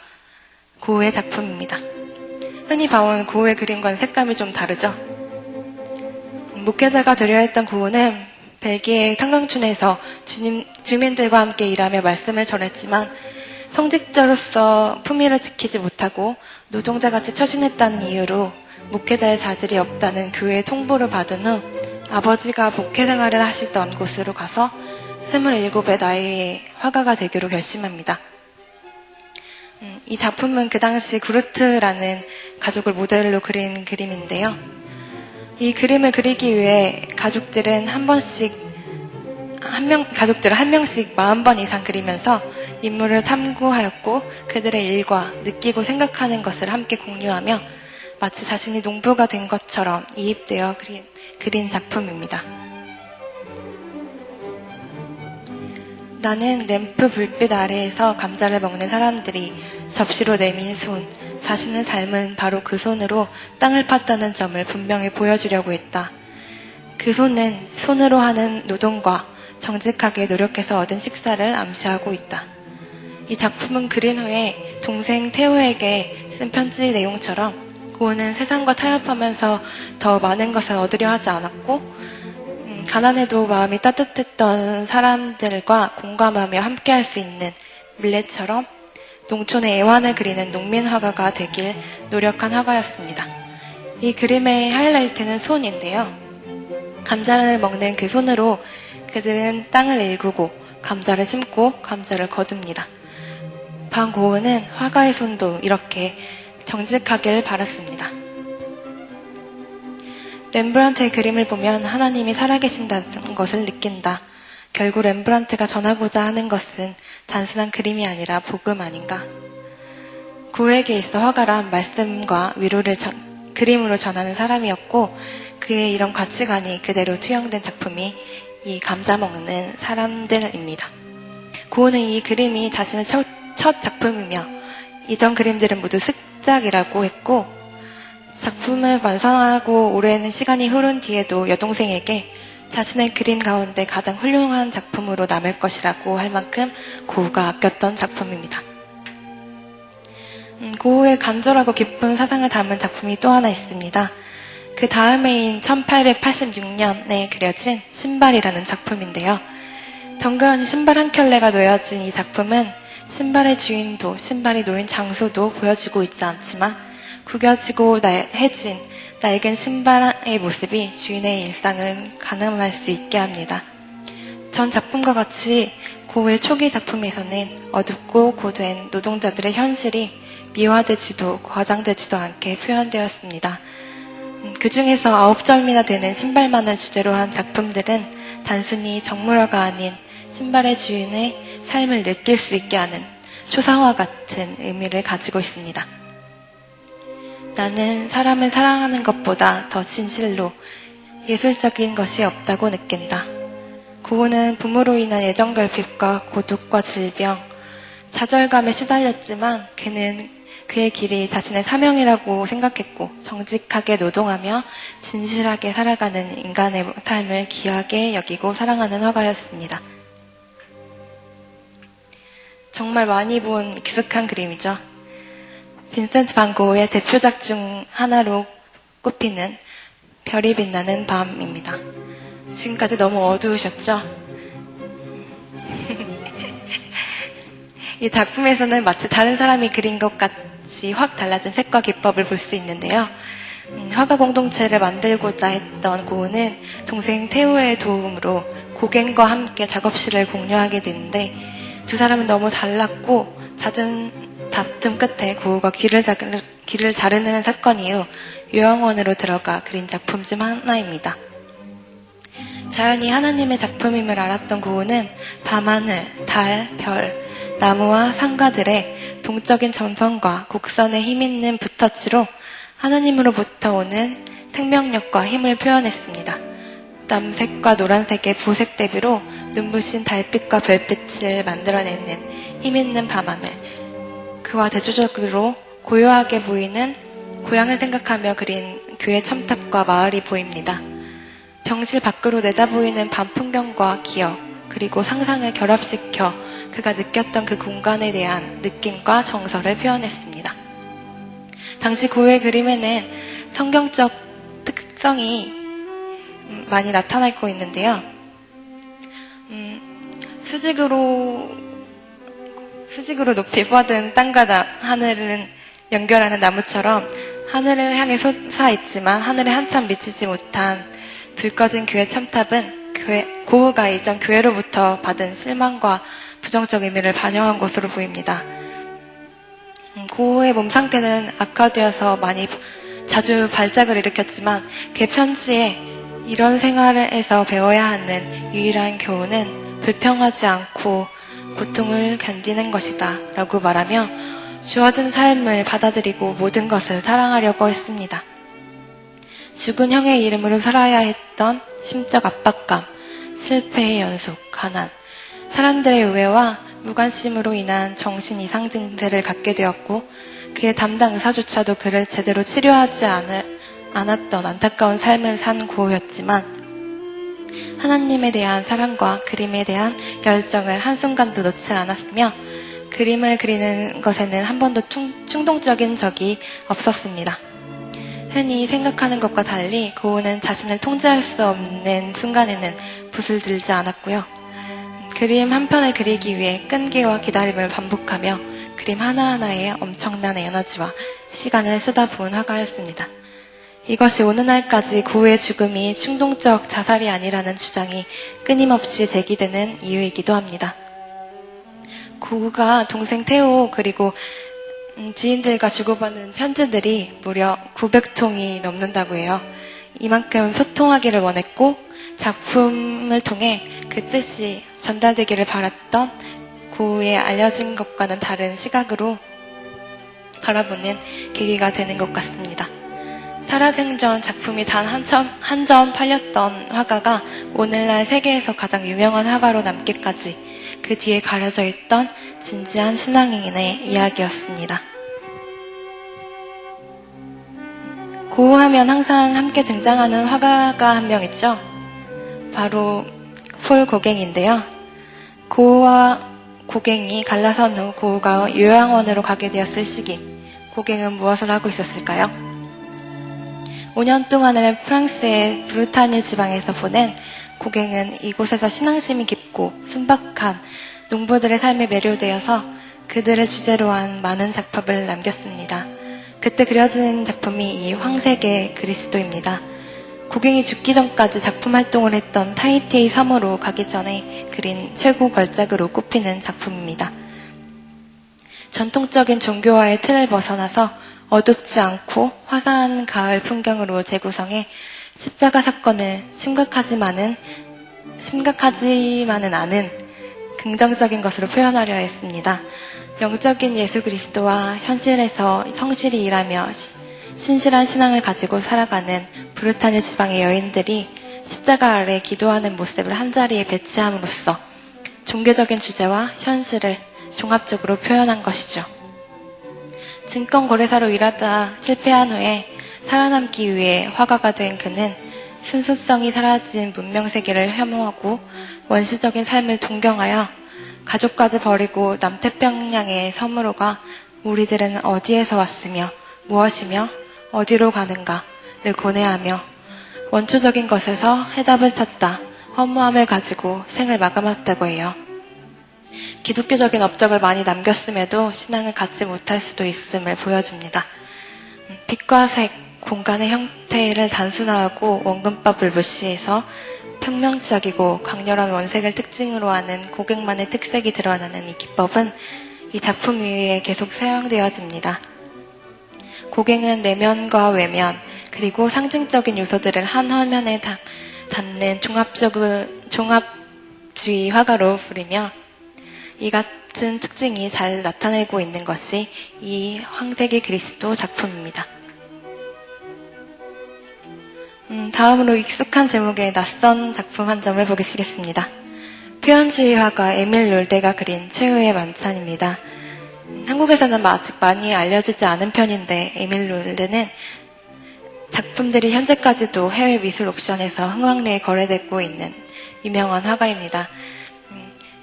고흐의 작품입니다. 흔히 봐온 고흐의 그림과는 색감이 좀 다르죠. 목회자가 되려 했던 고흐는 벨기에 탄광촌에서 주민들과 함께 일하며 말씀을 전했지만 성직자로서 품위를 지키지 못하고 노동자같이 처신했다는 이유로 목회자의 자질이 없다는 교회의 통보를 받은 후 아버지가 목회 생활을 하시던 곳으로 가서 27의 나이에 화가가 되기로 결심합니다. 이 작품은 그 당시 구르트라는 가족을 모델로 그린 그림인데요. 이 그림을 그리기 위해 가족들을 한 명씩 40번 이상 그리면서 인물을 탐구하였고 그들의 일과 느끼고 생각하는 것을 함께 공유하며 마치 자신이 농부가 된 것처럼 이입되어 그린 작품입니다. 나는 램프 불빛 아래에서 감자를 먹는 사람들이 접시로 내민 손, 자신을 닮은 바로 그 손으로 땅을 팠다는 점을 분명히 보여주려고 했다. 그 손은 손으로 하는 노동과 정직하게 노력해서 얻은 식사를 암시하고 있다. 이 작품은 그린 후에 동생 태호에게 쓴 편지 내용처럼 고은은 세상과 타협하면서 더 많은 것을 얻으려 하지 않았고 가난해도 마음이 따뜻했던 사람들과 공감하며 함께할 수 있는 밀레처럼 농촌의 애환을 그리는 농민 화가가 되길 노력한 화가였습니다. 이 그림의 하이라이트는 손인데요. 감자를 먹는 그 손으로 그들은 땅을 일구고 감자를 심고 감자를 거둡니다. 반고은은 화가의 손도 이렇게 정직하길 바랐습니다. 렘브란트의 그림을 보면 하나님이 살아계신다는 것을 느낀다. 결국 렘브란트가 전하고자 하는 것은 단순한 그림이 아니라 복음 아닌가? 고에게 있어 화가란 말씀과 위로를 그림으로 전하는 사람이었고 그의 이런 가치관이 그대로 투영된 작품이 이 감자 먹는 사람들입니다. 고은은 이 그림이 자신의 첫 작품이며 이전 그림들은 모두 습작이라고 했고 작품을 완성하고 오랜 시간이 흐른 뒤에도 여동생에게 자신의 그림 가운데 가장 훌륭한 작품으로 남을 것이라고 할 만큼 고우가 아꼈던 작품입니다. 고우의 간절하고 깊은 사상을 담은 작품이 또 하나 있습니다. 그 다음해인 1886년에 그려진 신발이라는 작품인데요. 덩그러니 신발 한 켤레가 놓여진 이 작품은 신발의 주인도 신발이 놓인 장소도 보여주고 있지 않지만 구겨지고 해진 낡은 신발의 모습이 주인의 일상을 가늠할 수 있게 합니다. 전 작품과 같이 고우의 초기 작품에서는 어둡고 고된 노동자들의 현실이 미화되지도 과장되지도 않게 표현되었습니다. 그 중에서 9점이나 되는 신발만을 주제로 한 작품들은 단순히 정물화가 아닌 신발의 주인의 삶을 느낄 수 있게 하는 초상화 같은 의미를 가지고 있습니다. 나는 사람을 사랑하는 것보다 더 진실로 예술적인 것이 없다고 느낀다. 고우는 부모로 인한 애정결핍과 고독과 질병, 좌절감에 시달렸지만 그는 그의 길이 자신의 사명이라고 생각했고 정직하게 노동하며 진실하게 살아가는 인간의 삶을 귀하게 여기고 사랑하는 화가였습니다. 정말 많이 본 익숙한 그림이죠. 빈센트 반 고흐의 대표작 중 하나로 꼽히는 별이 빛나는 밤입니다. 지금까지 너무 어두우셨죠? 이 작품에서는 마치 다른 사람이 그린 것 같이 확 달라진 색과 기법을 볼 수 있는데요. 화가 공동체를 만들고자 했던 고흐는 동생 태호의 도움으로 고갱과 함께 작업실을 공유하게 되는데 두 사람은 너무 달랐고 잦은 다툼 끝에 고우가 귀를 자르는 사건 이후 요양원으로 들어가 그린 작품 중 하나입니다. 자연이 하나님의 작품임을 알았던 고우는 밤하늘, 달, 별, 나무와 상가들의 동적인 전선과 곡선의 힘있는 붓터치로 하나님으로부터 오는 생명력과 힘을 표현했습니다. 남색과 노란색의 보색 대비로 눈부신 달빛과 별빛을 만들어내는 힘있는 밤하늘, 그와 대조적으로 고요하게 보이는 고향을 생각하며 그린 교회 첨탑과 마을이 보입니다. 병실 밖으로 내다보이는 밤 풍경과 기억, 그리고 상상을 결합시켜 그가 느꼈던 그 공간에 대한 느낌과 정서를 표현했습니다. 당시 고흐의 그림에는 성경적 특성이 많이 나타나고 있는데요. 수직으로 높이 뻗은 땅과 하늘을 연결하는 나무처럼 하늘을 향해 솟아있지만 하늘에 한참 미치지 못한 불 꺼진 교회 첨탑은 고흐가 이전 교회로부터 받은 실망과 부정적 의미를 반영한 것으로 보입니다. 고흐의 몸 상태는 악화되어서 많이 자주 발작을 일으켰지만 그의 편지에 이런 생활에서 배워야 하는 유일한 교훈은 불평하지 않고 고통을 견디는 것이다 라고 말하며 주어진 삶을 받아들이고 모든 것을 사랑하려고 했습니다. 죽은 형의 이름으로 살아야 했던 심적 압박감, 실패의 연속, 가난, 사람들의 우애와 무관심으로 인한 정신 이상 증세를 갖게 되었고 그의 담당 의사조차도 그를 제대로 치료하지 않았던 안타까운 삶을 산 고흐였지만 하나님에 대한 사랑과 그림에 대한 열정을 한순간도 놓지 않았으며 그림을 그리는 것에는 한 번도 충동적인 적이 없었습니다. 흔히 생각하는 것과 달리 고우는 자신을 통제할 수 없는 순간에는 붓을 들지 않았고요. 그림 한 편을 그리기 위해 끈기와 기다림을 반복하며 그림 하나하나에 엄청난 에너지와 시간을 쏟아부은 화가였습니다. 이것이 오늘날까지 고우의 죽음이 충동적 자살이 아니라는 주장이 끊임없이 제기되는 이유이기도 합니다. 고우가 동생 태호 그리고 지인들과 주고받는 편지들이 무려 900통이 넘는다고 해요. 이만큼 소통하기를 원했고 작품을 통해 그 뜻이 전달되기를 바랐던 고우의 알려진 것과는 다른 시각으로 바라보는 계기가 되는 것 같습니다. 살아생전 작품이 단 한 점 팔렸던 화가가 오늘날 세계에서 가장 유명한 화가로 남기까지 그 뒤에 가려져 있던 진지한 신앙인의 이야기였습니다. 고우하면 항상 함께 등장하는 화가가 한 명 있죠. 바로 폴 고갱인데요. 고우와 고갱이 갈라선 후 고우가 요양원으로 가게 되었을 시기 고갱은 무엇을 하고 있었을까요? 5년 동안을 프랑스의 브루타뉴 지방에서 보낸 고갱은 이곳에서 신앙심이 깊고 순박한 농부들의 삶에 매료되어서 그들을 주제로 한 많은 작품을 남겼습니다. 그때 그려진 작품이 이 황색의 그리스도입니다. 고갱이 죽기 전까지 작품 활동을 했던 타히티의 섬으로 가기 전에 그린 최고 걸작으로 꼽히는 작품입니다. 전통적인 종교와의 틀을 벗어나서 어둡지 않고 화사한 가을 풍경으로 재구성해 십자가 사건을 심각하지만은 않은 긍정적인 것으로 표현하려 했습니다. 영적인 예수 그리스도와 현실에서 성실히 일하며 신실한 신앙을 가지고 살아가는 브루타뉴 지방의 여인들이 십자가 아래 기도하는 모습을 한자리에 배치함으로써 종교적인 주제와 현실을 종합적으로 표현한 것이죠. 증권거래사로 일하다 실패한 후에 살아남기 위해 화가가 된 그는 순수성이 사라진 문명세계를 혐오하고 원시적인 삶을 동경하여 가족까지 버리고 남태평양의 섬으로 가 우리들은 어디에서 왔으며 무엇이며 어디로 가는가를 고뇌하며 원초적인 것에서 해답을 찾다 허무함을 가지고 생을 마감했다고 해요. 기독교적인 업적을 많이 남겼음에도 신앙을 갖지 못할 수도 있음을 보여줍니다. 빛과 색, 공간의 형태를 단순화하고 원근법을 무시해서 평명적이고 강렬한 원색을 특징으로 하는 고객만의 특색이 드러나는 이 기법은 이 작품 위에 계속 사용되어집니다. 고갱은 내면과 외면, 그리고 상징적인 요소들을 한 화면에 담는 종합주의 화가로 부르며 이 같은 특징이 잘 나타내고 있는 것이 이 황색의 그리스도 작품입니다. 다음으로 익숙한 제목의 낯선 작품 한 점을 보시겠습니다. 표현주의 화가 에밀 롤데가 그린 최후의 만찬입니다. 한국에서는 아직 많이 알려지지 않은 편인데 에밀 롤데는 작품들이 현재까지도 해외 미술 옥션에서 흥왕리에 거래되고 있는 유명한 화가입니다.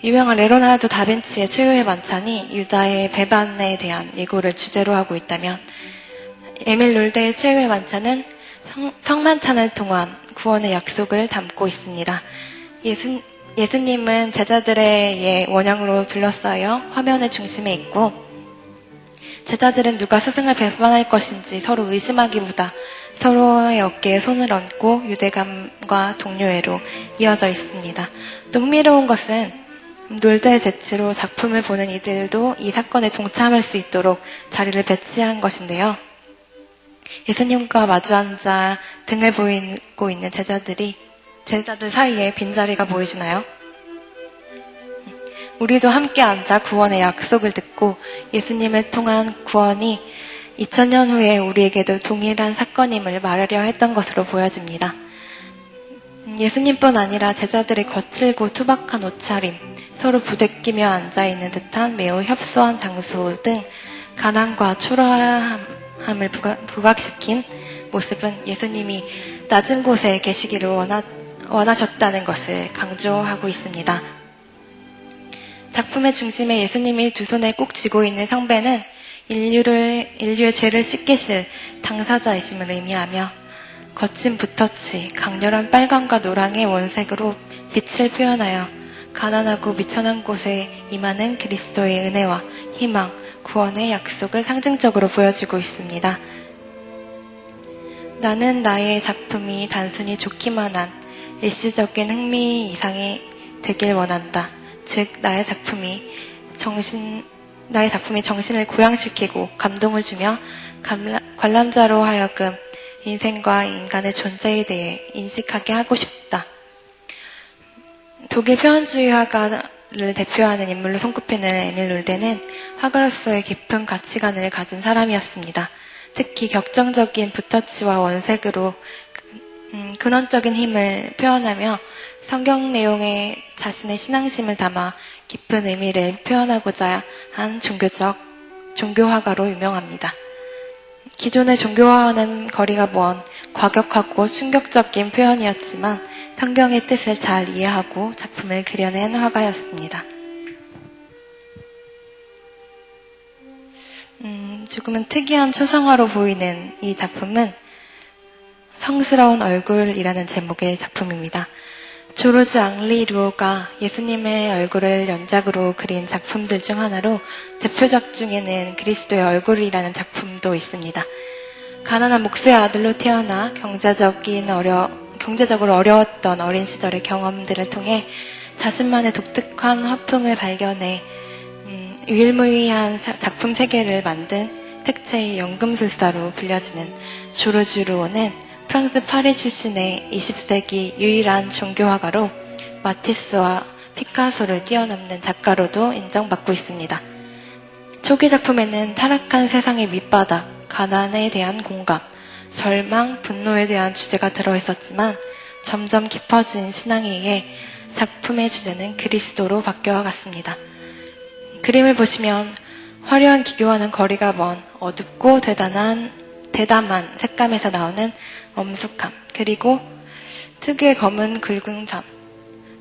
유명한 레오나르도 다빈치의 최후의 만찬이 유다의 배반에 대한 예고를 주제로 하고 있다면 에밀 롤데의 최후의 만찬은 성만찬을 통한 구원의 약속을 담고 있습니다. 예수님은 제자들의 원형으로 둘러싸여 화면의 중심에 있고 제자들은 누가 스승을 배반할 것인지 서로 의심하기보다 서로의 어깨에 손을 얹고 유대감과 동료애로 이어져 있습니다. 또 흥미로운 것은 롤드의 재치로 작품을 보는 이들도 이 사건에 동참할 수 있도록 자리를 배치한 것인데요. 예수님과 마주 앉아 등을 보이고 있는 제자들 사이에 빈자리가 보이시나요? 우리도 함께 앉아 구원의 약속을 듣고 예수님을 통한 구원이 2000년 후에 우리에게도 동일한 사건임을 말하려 했던 것으로 보여집니다. 예수님뿐 아니라 제자들의 거칠고 투박한 옷차림, 서로 부대끼며 앉아있는 듯한 매우 협소한 장소 등 가난과 초라함을 부각시킨 모습은 예수님이 낮은 곳에 계시기를 원하셨다는 것을 강조하고 있습니다. 작품의 중심에 예수님이 두 손에 꼭 쥐고 있는 성배는 인류의 죄를 씻기실 당사자이심을 의미하며 거친 붓터치, 강렬한 빨강과 노랑의 원색으로 빛을 표현하여 가난하고 미천한 곳에 임하는 그리스도의 은혜와 희망, 구원의 약속을 상징적으로 보여주고 있습니다. 나는 나의 작품이 단순히 좋기만 한 일시적인 흥미 이상이 되길 원한다. 즉, 나의 작품이 정신을 고양시키고 감동을 주며 관람자로 하여금 인생과 인간의 존재에 대해 인식하게 하고 싶다. 독일 표현주의 화가를 대표하는 인물로 손꼽히는 에밀 롤레는 화가로서의 깊은 가치관을 가진 사람이었습니다. 특히 격정적인 붓터치와 원색으로 근원적인 힘을 표현하며 성경 내용에 자신의 신앙심을 담아 깊은 의미를 표현하고자 한 종교 화가로 유명합니다. 기존의 종교화와는 거리가 먼 과격하고 충격적인 표현이었지만 성경의 뜻을 잘 이해하고 작품을 그려낸 화가였습니다. 조금은 특이한 초상화로 보이는 이 작품은 성스러운 얼굴이라는 제목의 작품입니다. 조르주 앙리 르오가 예수님의 얼굴을 연작으로 그린 작품들 중 하나로 대표작 중에는 그리스도의 얼굴이라는 작품도 있습니다. 가난한 목수의 아들로 태어나 경제적으로 어려웠던 어린 시절의 경험들을 통해 자신만의 독특한 화풍을 발견해 유일무이한 작품 세계를 만든 색채의 연금술사로 불려지는 조르주 르오는 프랑스 파리 출신의 20세기 유일한 종교화가로 마티스와 피카소를 뛰어넘는 작가로도 인정받고 있습니다. 초기 작품에는 타락한 세상의 밑바닥, 가난에 대한 공감, 절망, 분노에 대한 주제가 들어있었지만 점점 깊어진 신앙에 의해 작품의 주제는 그리스도로 바뀌어갔습니다. 그림을 보시면 화려한 기교와는 거리가 먼 어둡고 대담한 색감에서 나오는 엄숙함, 그리고 특유의 검은 굵은 점,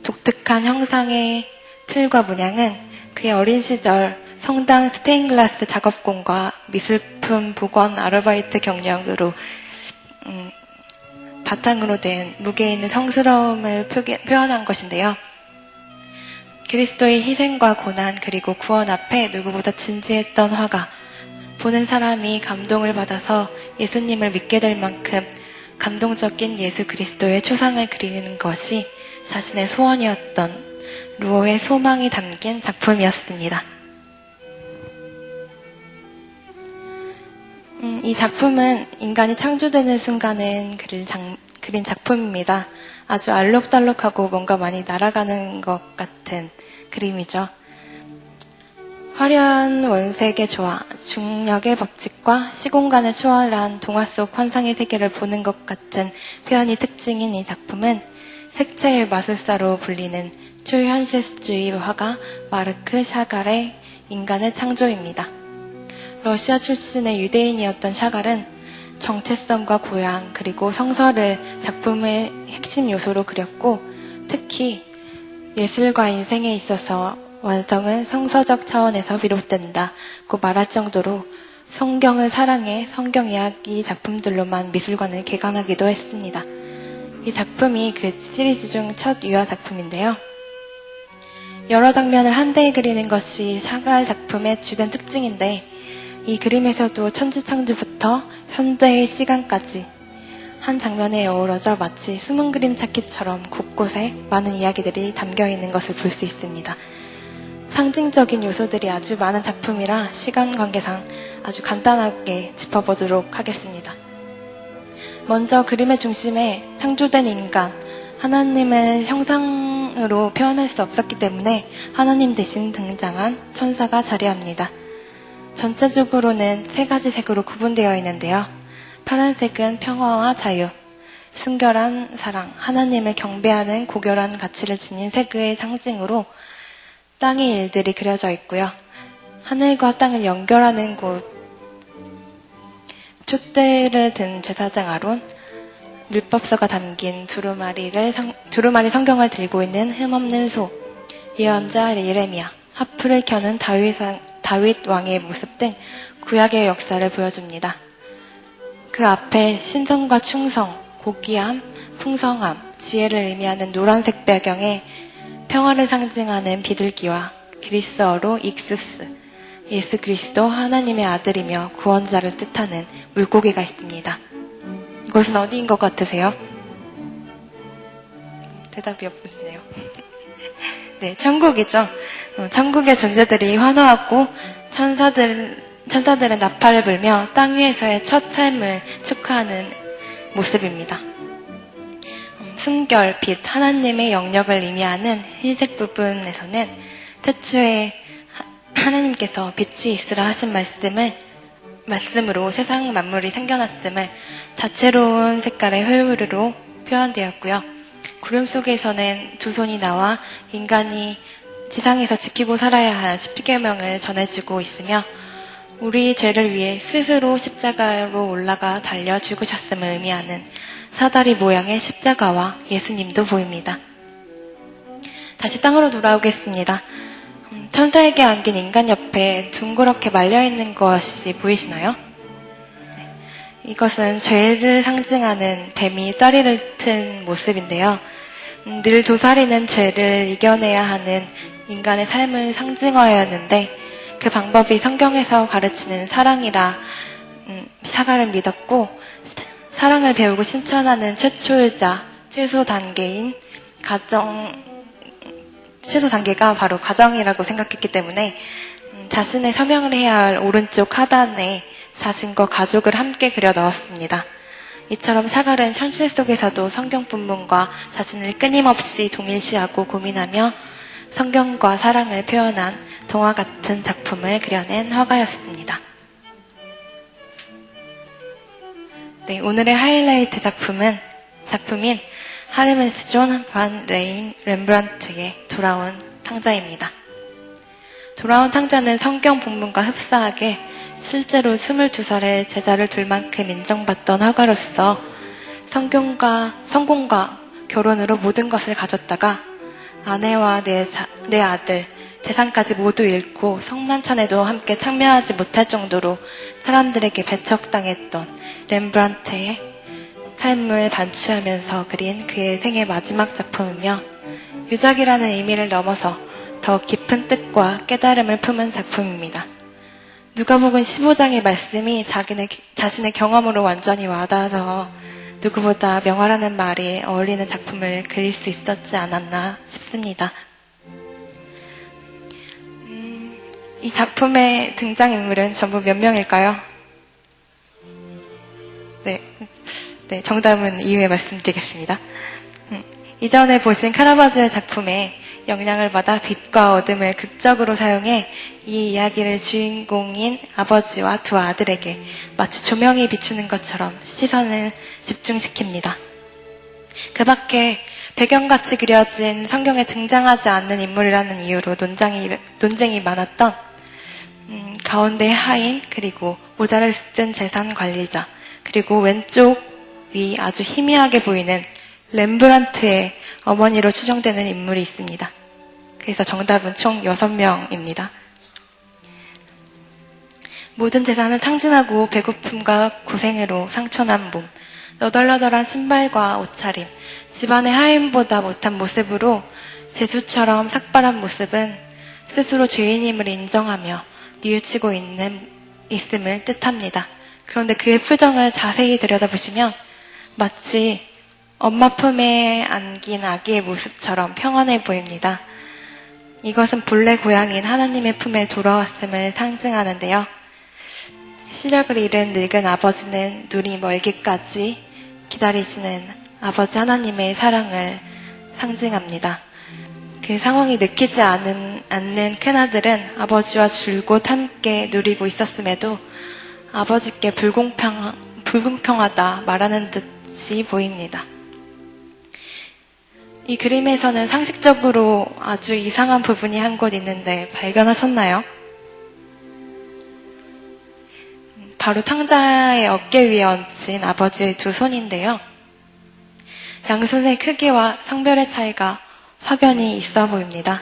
독특한 형상의 틀과 문양은 그의 어린 시절 성당 스테인글라스 작업공과 미술품 복원 아르바이트 경력으로 바탕으로 된 무게 있는 성스러움을 표현한 것인데요. 그리스도의 희생과 고난 그리고 구원 앞에 누구보다 진지했던 화가, 보는 사람이 감동을 받아서 예수님을 믿게 될 만큼 감동적인 예수 그리스도의 초상을 그리는 것이 자신의 소원이었던 루오의 소망이 담긴 작품이었습니다. 이 작품은 인간이 창조되는 순간은 그린 작품입니다. 아주 알록달록하고 뭔가 많이 날아가는 것 같은 그림이죠. 화려한 원색의 조화, 중력의 법칙과 시공간을 초월한 동화 속 환상의 세계를 보는 것 같은 표현이 특징인 이 작품은 색채의 마술사로 불리는 초현실주의 화가 마르크 샤갈의 인간의 창조입니다. 러시아 출신의 유대인이었던 샤갈은 정체성과 고향 그리고 성서를 작품의 핵심 요소로 그렸고, 특히 예술과 인생에 있어서 완성은 성서적 차원에서 비롯된다고 말할 정도로 성경을 사랑해 성경 이야기 작품들로만 미술관을 개관하기도 했습니다. 이 작품이 그 시리즈 중 첫 유화 작품인데요. 여러 장면을 한데에 그리는 것이 샤갈 작품의 주된 특징인데, 이 그림에서도 천지창조부터 현대의 시간까지 한 장면에 어우러져 마치 숨은 그림 찾기처럼 곳곳에 많은 이야기들이 담겨 있는 것을 볼 수 있습니다. 상징적인 요소들이 아주 많은 작품이라 시간 관계상 아주 간단하게 짚어보도록 하겠습니다. 먼저 그림의 중심에 창조된 인간, 하나님을 형상으로 표현할 수 없었기 때문에 하나님 대신 등장한 천사가 자리합니다. 전체적으로는 3가지 색으로 구분되어 있는데요. 파란색은 평화와 자유, 순결한 사랑, 하나님을 경배하는 고결한 가치를 지닌 세계의 상징으로 땅의 일들이 그려져 있고요. 하늘과 땅을 연결하는 곳, 촛대를 든 제사장 아론, 율법서가 담긴 두루마리 성경을 들고 있는 흠없는 소, 예언자 예레미야, 하프를 켜는 다윗 왕의 모습 등 구약의 역사를 보여줍니다. 그 앞에 신성과 충성, 고귀함, 풍성함, 지혜를 의미하는 노란색 배경에 평화를 상징하는 비둘기와 그리스어로 익수스, 예수 그리스도 하나님의 아들이며 구원자를 뜻하는 물고기가 있습니다. 이곳은 어디인 것 같으세요? 대답이 없으시네요. 네, 천국이죠. 천국의 존재들이 환호하고 천사들은 나팔을 불며 땅 위에서의 첫 삶을 축하하는 모습입니다. 순결, 빛, 하나님의 영역을 의미하는 흰색 부분에서는 태초에 하나님께서 빛이 있으라 하신 말씀으로 세상 만물이 생겨났음을 다채로운 색깔의 회오리로 표현되었고요. 구름 속에서는 두 손이 나와 인간이 지상에서 지키고 살아야 할 십계명을 전해주고 있으며 우리 죄를 위해 스스로 십자가로 올라가 달려 죽으셨음을 의미하는 사다리 모양의 십자가와 예수님도 보입니다. 다시 땅으로 돌아오겠습니다. 천사에게 안긴 인간 옆에 둥그렇게 말려있는 것이 보이시나요? 네. 이것은 죄를 상징하는 뱀이 다리를 튼 모습인데요. 늘 도사리는 죄를 이겨내야 하는 인간의 삶을 상징하였는데 그 방법이 성경에서 가르치는 사랑이라 사과를 믿었고 사랑을 배우고 실천하는 최초이자 최소 단계가 바로 가정이라고 생각했기 때문에 자신의 서명을 해야 할 오른쪽 하단에 자신과 가족을 함께 그려 넣었습니다. 이처럼 샤갈은 현실 속에서도 성경 본문과 자신을 끊임없이 동일시하고 고민하며 성경과 사랑을 표현한 동화 같은 작품을 그려낸 화가였습니다. 네, 오늘의 하이라이트 작품인 하르멘스 존 반 렘브란트의 돌아온 탕자입니다. 돌아온 탕자는 성경 본문과 흡사하게 실제로 22살의 제자를 둘 만큼 인정받던 화가로서 성공과 결혼으로 모든 것을 가졌다가 아내와 내 아들, 재산까지 모두 잃고 성만찬에도 함께 참여하지 못할 정도로 사람들에게 배척당했던 렘브란트의 삶을 반추하면서 그린 그의 생애 마지막 작품이며 유작이라는 의미를 넘어서 더 깊은 뜻과 깨달음을 품은 작품입니다. 누가복음 15장의 말씀이 자신의 경험으로 완전히 와닿아서 누구보다 명화라는 말이 어울리는 작품을 그릴 수 있었지 않았나 싶습니다. 이 작품의 등장인물은 전부 몇 명일까요? 네, 정답은 이후에 말씀드리겠습니다. 이전에 보신 카라바조의 작품에 영향을 받아 빛과 어둠을 극적으로 사용해 이 이야기를 주인공인 아버지와 두 아들에게 마치 조명이 비추는 것처럼 시선을 집중시킵니다. 그 밖에 배경같이 그려진 성경에 등장하지 않는 인물이라는 이유로 논쟁이 많았던 가운데 하인, 그리고 모자를 쓴 재산 관리자, 그리고 왼쪽 위 아주 희미하게 보이는 렘브란트의 어머니로 추정되는 인물이 있습니다. 그래서 정답은 총 6명입니다. 모든 재산을 상징하고 배고픔과 고생으로 상처난 몸, 너덜너덜한 신발과 옷차림, 집안의 하인보다 못한 모습으로 제수처럼 삭발한 모습은 스스로 죄인임을 인정하며 뉘우치고 있음을 뜻합니다. 그런데 그의 표정을 자세히 들여다보시면 마치 엄마 품에 안긴 아기의 모습처럼 평안해 보입니다. 이것은 본래 고향인 하나님의 품에 돌아왔음을 상징하는데요. 시력을 잃은 늙은 아버지는 눈이 멀기까지 기다리시는 아버지 하나님의 사랑을 상징합니다. 그 상황이 느끼지 않는 큰아들은 아버지와 줄곧 함께 누리고 있었음에도 아버지께 불공평하다 말하는 듯이 보입니다. 이 그림에서는 상식적으로 아주 이상한 부분이 한 곳 있는데 발견하셨나요? 바로 탕자의 어깨 위에 얹힌 아버지의 두 손인데요. 양손의 크기와 성별의 차이가 확연히 있어 보입니다.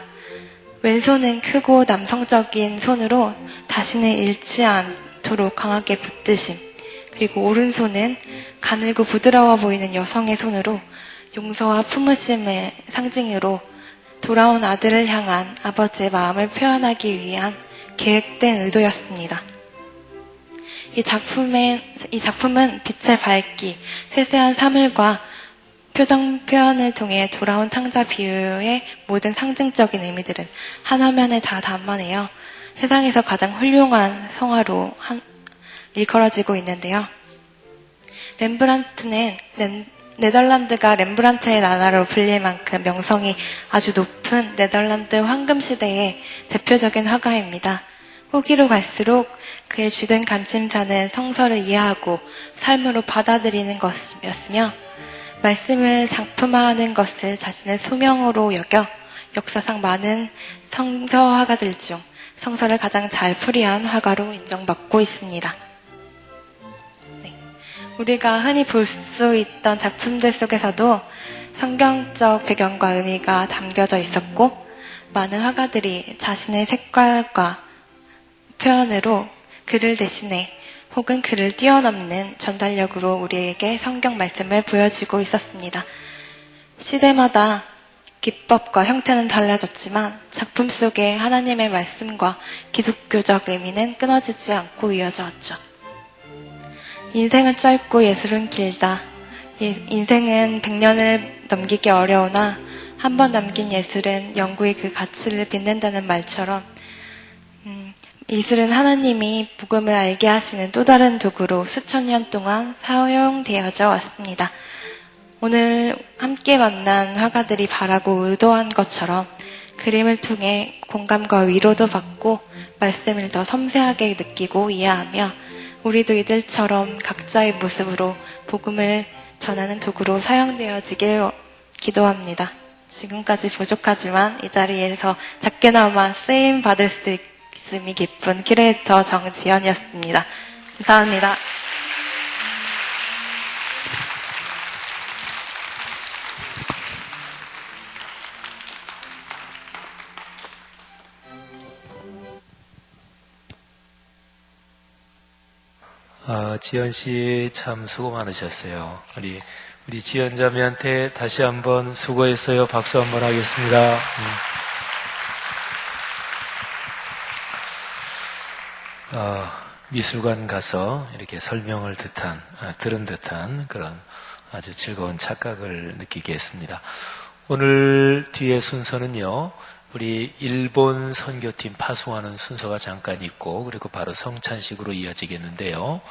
왼손은 크고 남성적인 손으로 자신을 잃지 않도록 강하게 붙드심. 그리고 오른손은 가늘고 부드러워 보이는 여성의 손으로 용서와 품으심의 상징으로 돌아온 아들을 향한 아버지의 마음을 표현하기 위한 계획된 의도였습니다. 이 작품은 빛의 밝기, 세세한 사물과 표정 표현을 통해 돌아온 창자 비유의 모든 상징적인 의미들을 한 화면에 다 담아내어 세상에서 가장 훌륭한 성화로 일컬어지고 있는데요. 렘브란트는 네덜란드가 렘브란트의 나라로 불릴 만큼 명성이 아주 높은 네덜란드 황금시대의 대표적인 화가입니다. 후기로 갈수록 그의 주된 관심사는 성서를 이해하고 삶으로 받아들이는 것이었으며 말씀을 작품화하는 것을 자신의 소명으로 여겨 역사상 많은 성서 화가들 중 성서를 가장 잘 풀이한 화가로 인정받고 있습니다. 우리가 흔히 볼 수 있던 작품들 속에서도 성경적 배경과 의미가 담겨져 있었고 많은 화가들이 자신의 색깔과 표현으로 글을 대신해 혹은 그를 뛰어넘는 전달력으로 우리에게 성경 말씀을 보여주고 있었습니다. 시대마다 기법과 형태는 달라졌지만 작품 속에 하나님의 말씀과 기독교적 의미는 끊어지지 않고 이어져 왔죠. 인생은 짧고 예술은 길다. 인생은 100년을 넘기기 어려우나 한 번 남긴 예술은 영구히 그 가치를 빛낸다는 말처럼 예술은 하나님이 복음을 알게 하시는 또 다른 도구로 수천 년 동안 사용되어져 왔습니다. 오늘 함께 만난 화가들이 바라고 의도한 것처럼 그림을 통해 공감과 위로도 받고 말씀을 더 섬세하게 느끼고 이해하며 우리도 이들처럼 각자의 모습으로 복음을 전하는 도구로 사용되어지길 기도합니다. 지금까지 부족하지만 이 자리에서 작게나마 쓰임 받을 수 있음이 기쁜 큐레이터 정지연이었습니다. 감사합니다. 지연 씨 참 수고 많으셨어요. 우리 지연 자매한테 다시 한번 수고했어요. 박수 한번 하겠습니다. 미술관 가서 이렇게 설명을 들은 듯한 그런 아주 즐거운 착각을 느끼게 했습니다. 오늘 뒤에 순서는요, 우리 일본 선교팀 파송하는 순서가 잠깐 있고, 그리고 바로 성찬식으로 이어지겠는데요.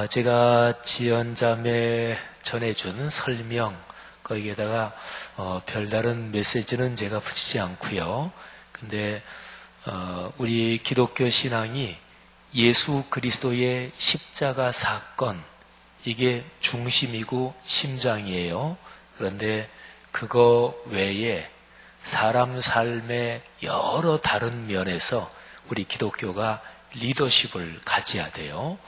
제가 지연자매 전해준 설명, 거기에다가 별다른 메시지는 제가 붙이지 않고요. 근데 우리 기독교 신앙이 예수 그리스도의 십자가 사건, 이게 중심이고 심장이에요. 그런데 그거 외에 사람 삶의 여러 다른 면에서 우리 기독교가 리더십을 가져야 돼요.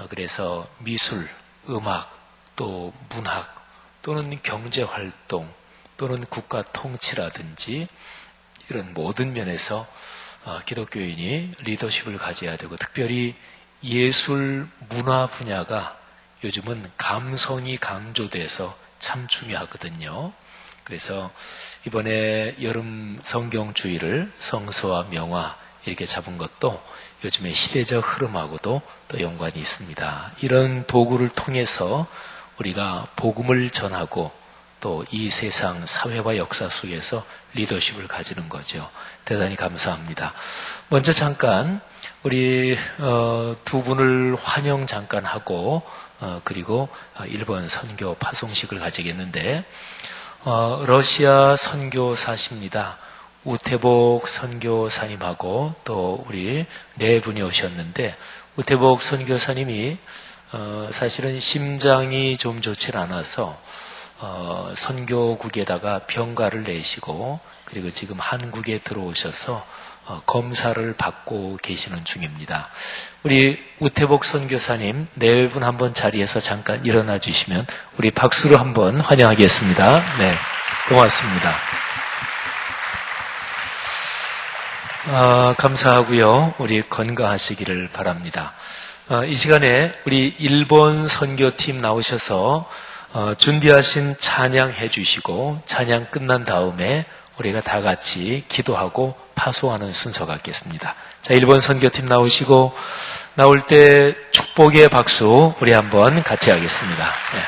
그래서 미술, 음악, 또 문학, 또는 경제활동, 또는 국가 통치라든지 이런 모든 면에서 기독교인이 리더십을 가져야 되고, 특별히 예술, 문화 분야가 요즘은 감성이 강조돼서 참 중요하거든요. 그래서 이번에 여름 성경주의를 성서와 명화 이렇게 잡은 것도 요즘의 시대적 흐름하고도 또 연관이 있습니다. 이런 도구를 통해서 우리가 복음을 전하고 또 이 세상 사회와 역사 속에서 리더십을 가지는 거죠. 대단히 감사합니다. 먼저 잠깐 우리 두 분을 환영 잠깐 하고 그리고 일본 선교 파송식을 가지겠는데, 러시아 선교사십니다. 우태복 선교사님하고 또 우리 네 분이 오셨는데, 우태복 선교사님이 사실은 심장이 좀 좋질 않아서 선교국에다가 병가를 내시고, 그리고 지금 한국에 들어오셔서 검사를 받고 계시는 중입니다. 우리 우태복 선교사님 네 분 한번 자리에서 잠깐 일어나 주시면 우리 박수로 한번 환영하겠습니다. 네, 고맙습니다. 감사하고요. 우리 건강하시기를 바랍니다. 이 시간에 우리 일본 선교팀 나오셔서 준비하신 찬양 해주시고 찬양 끝난 다음에 우리가 다 같이 기도하고 파송하는 순서가 있겠습니다. 자, 일본 선교팀 나오시고 나올 때 축복의 박수 우리 한번 같이 하겠습니다. 네.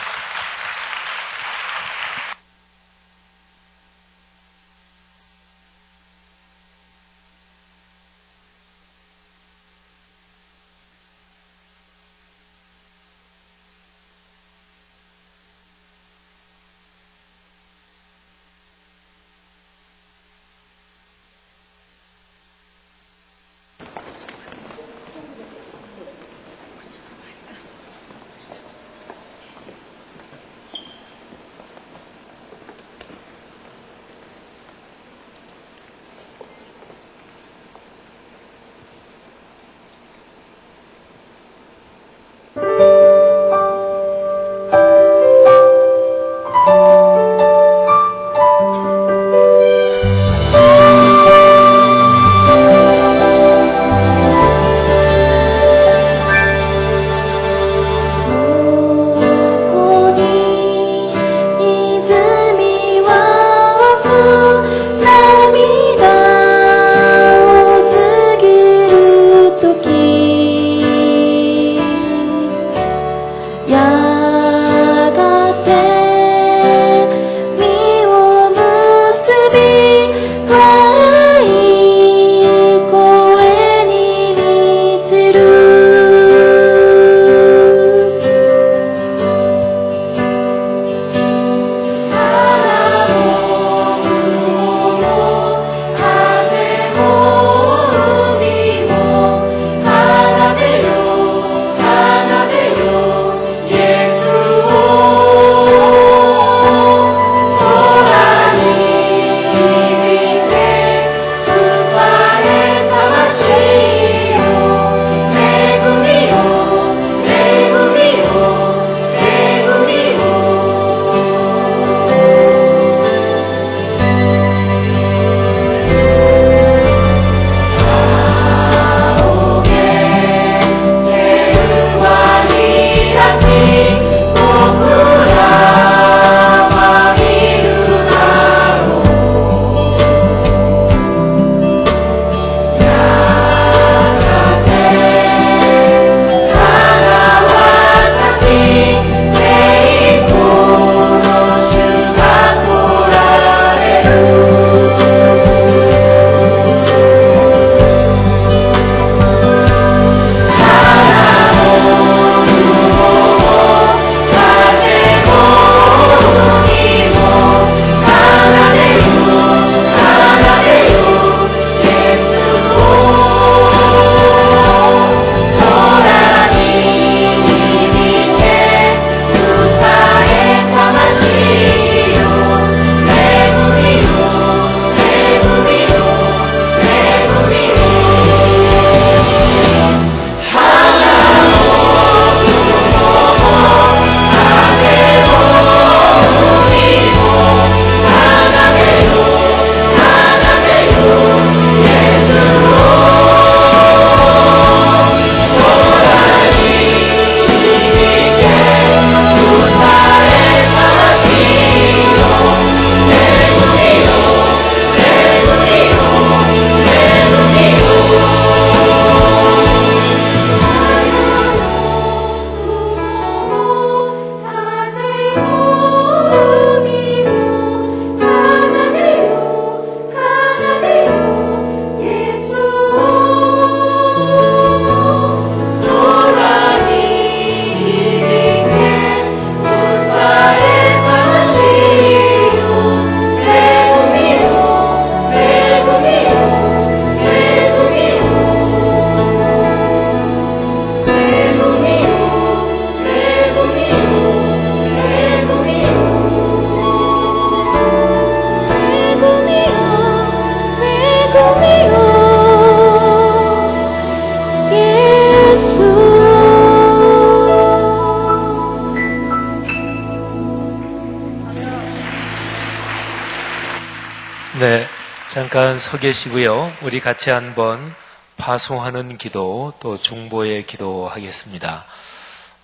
잠깐 서 계시고요. 우리 같이 한번 파송하는 기도 또 중보의 기도 하겠습니다.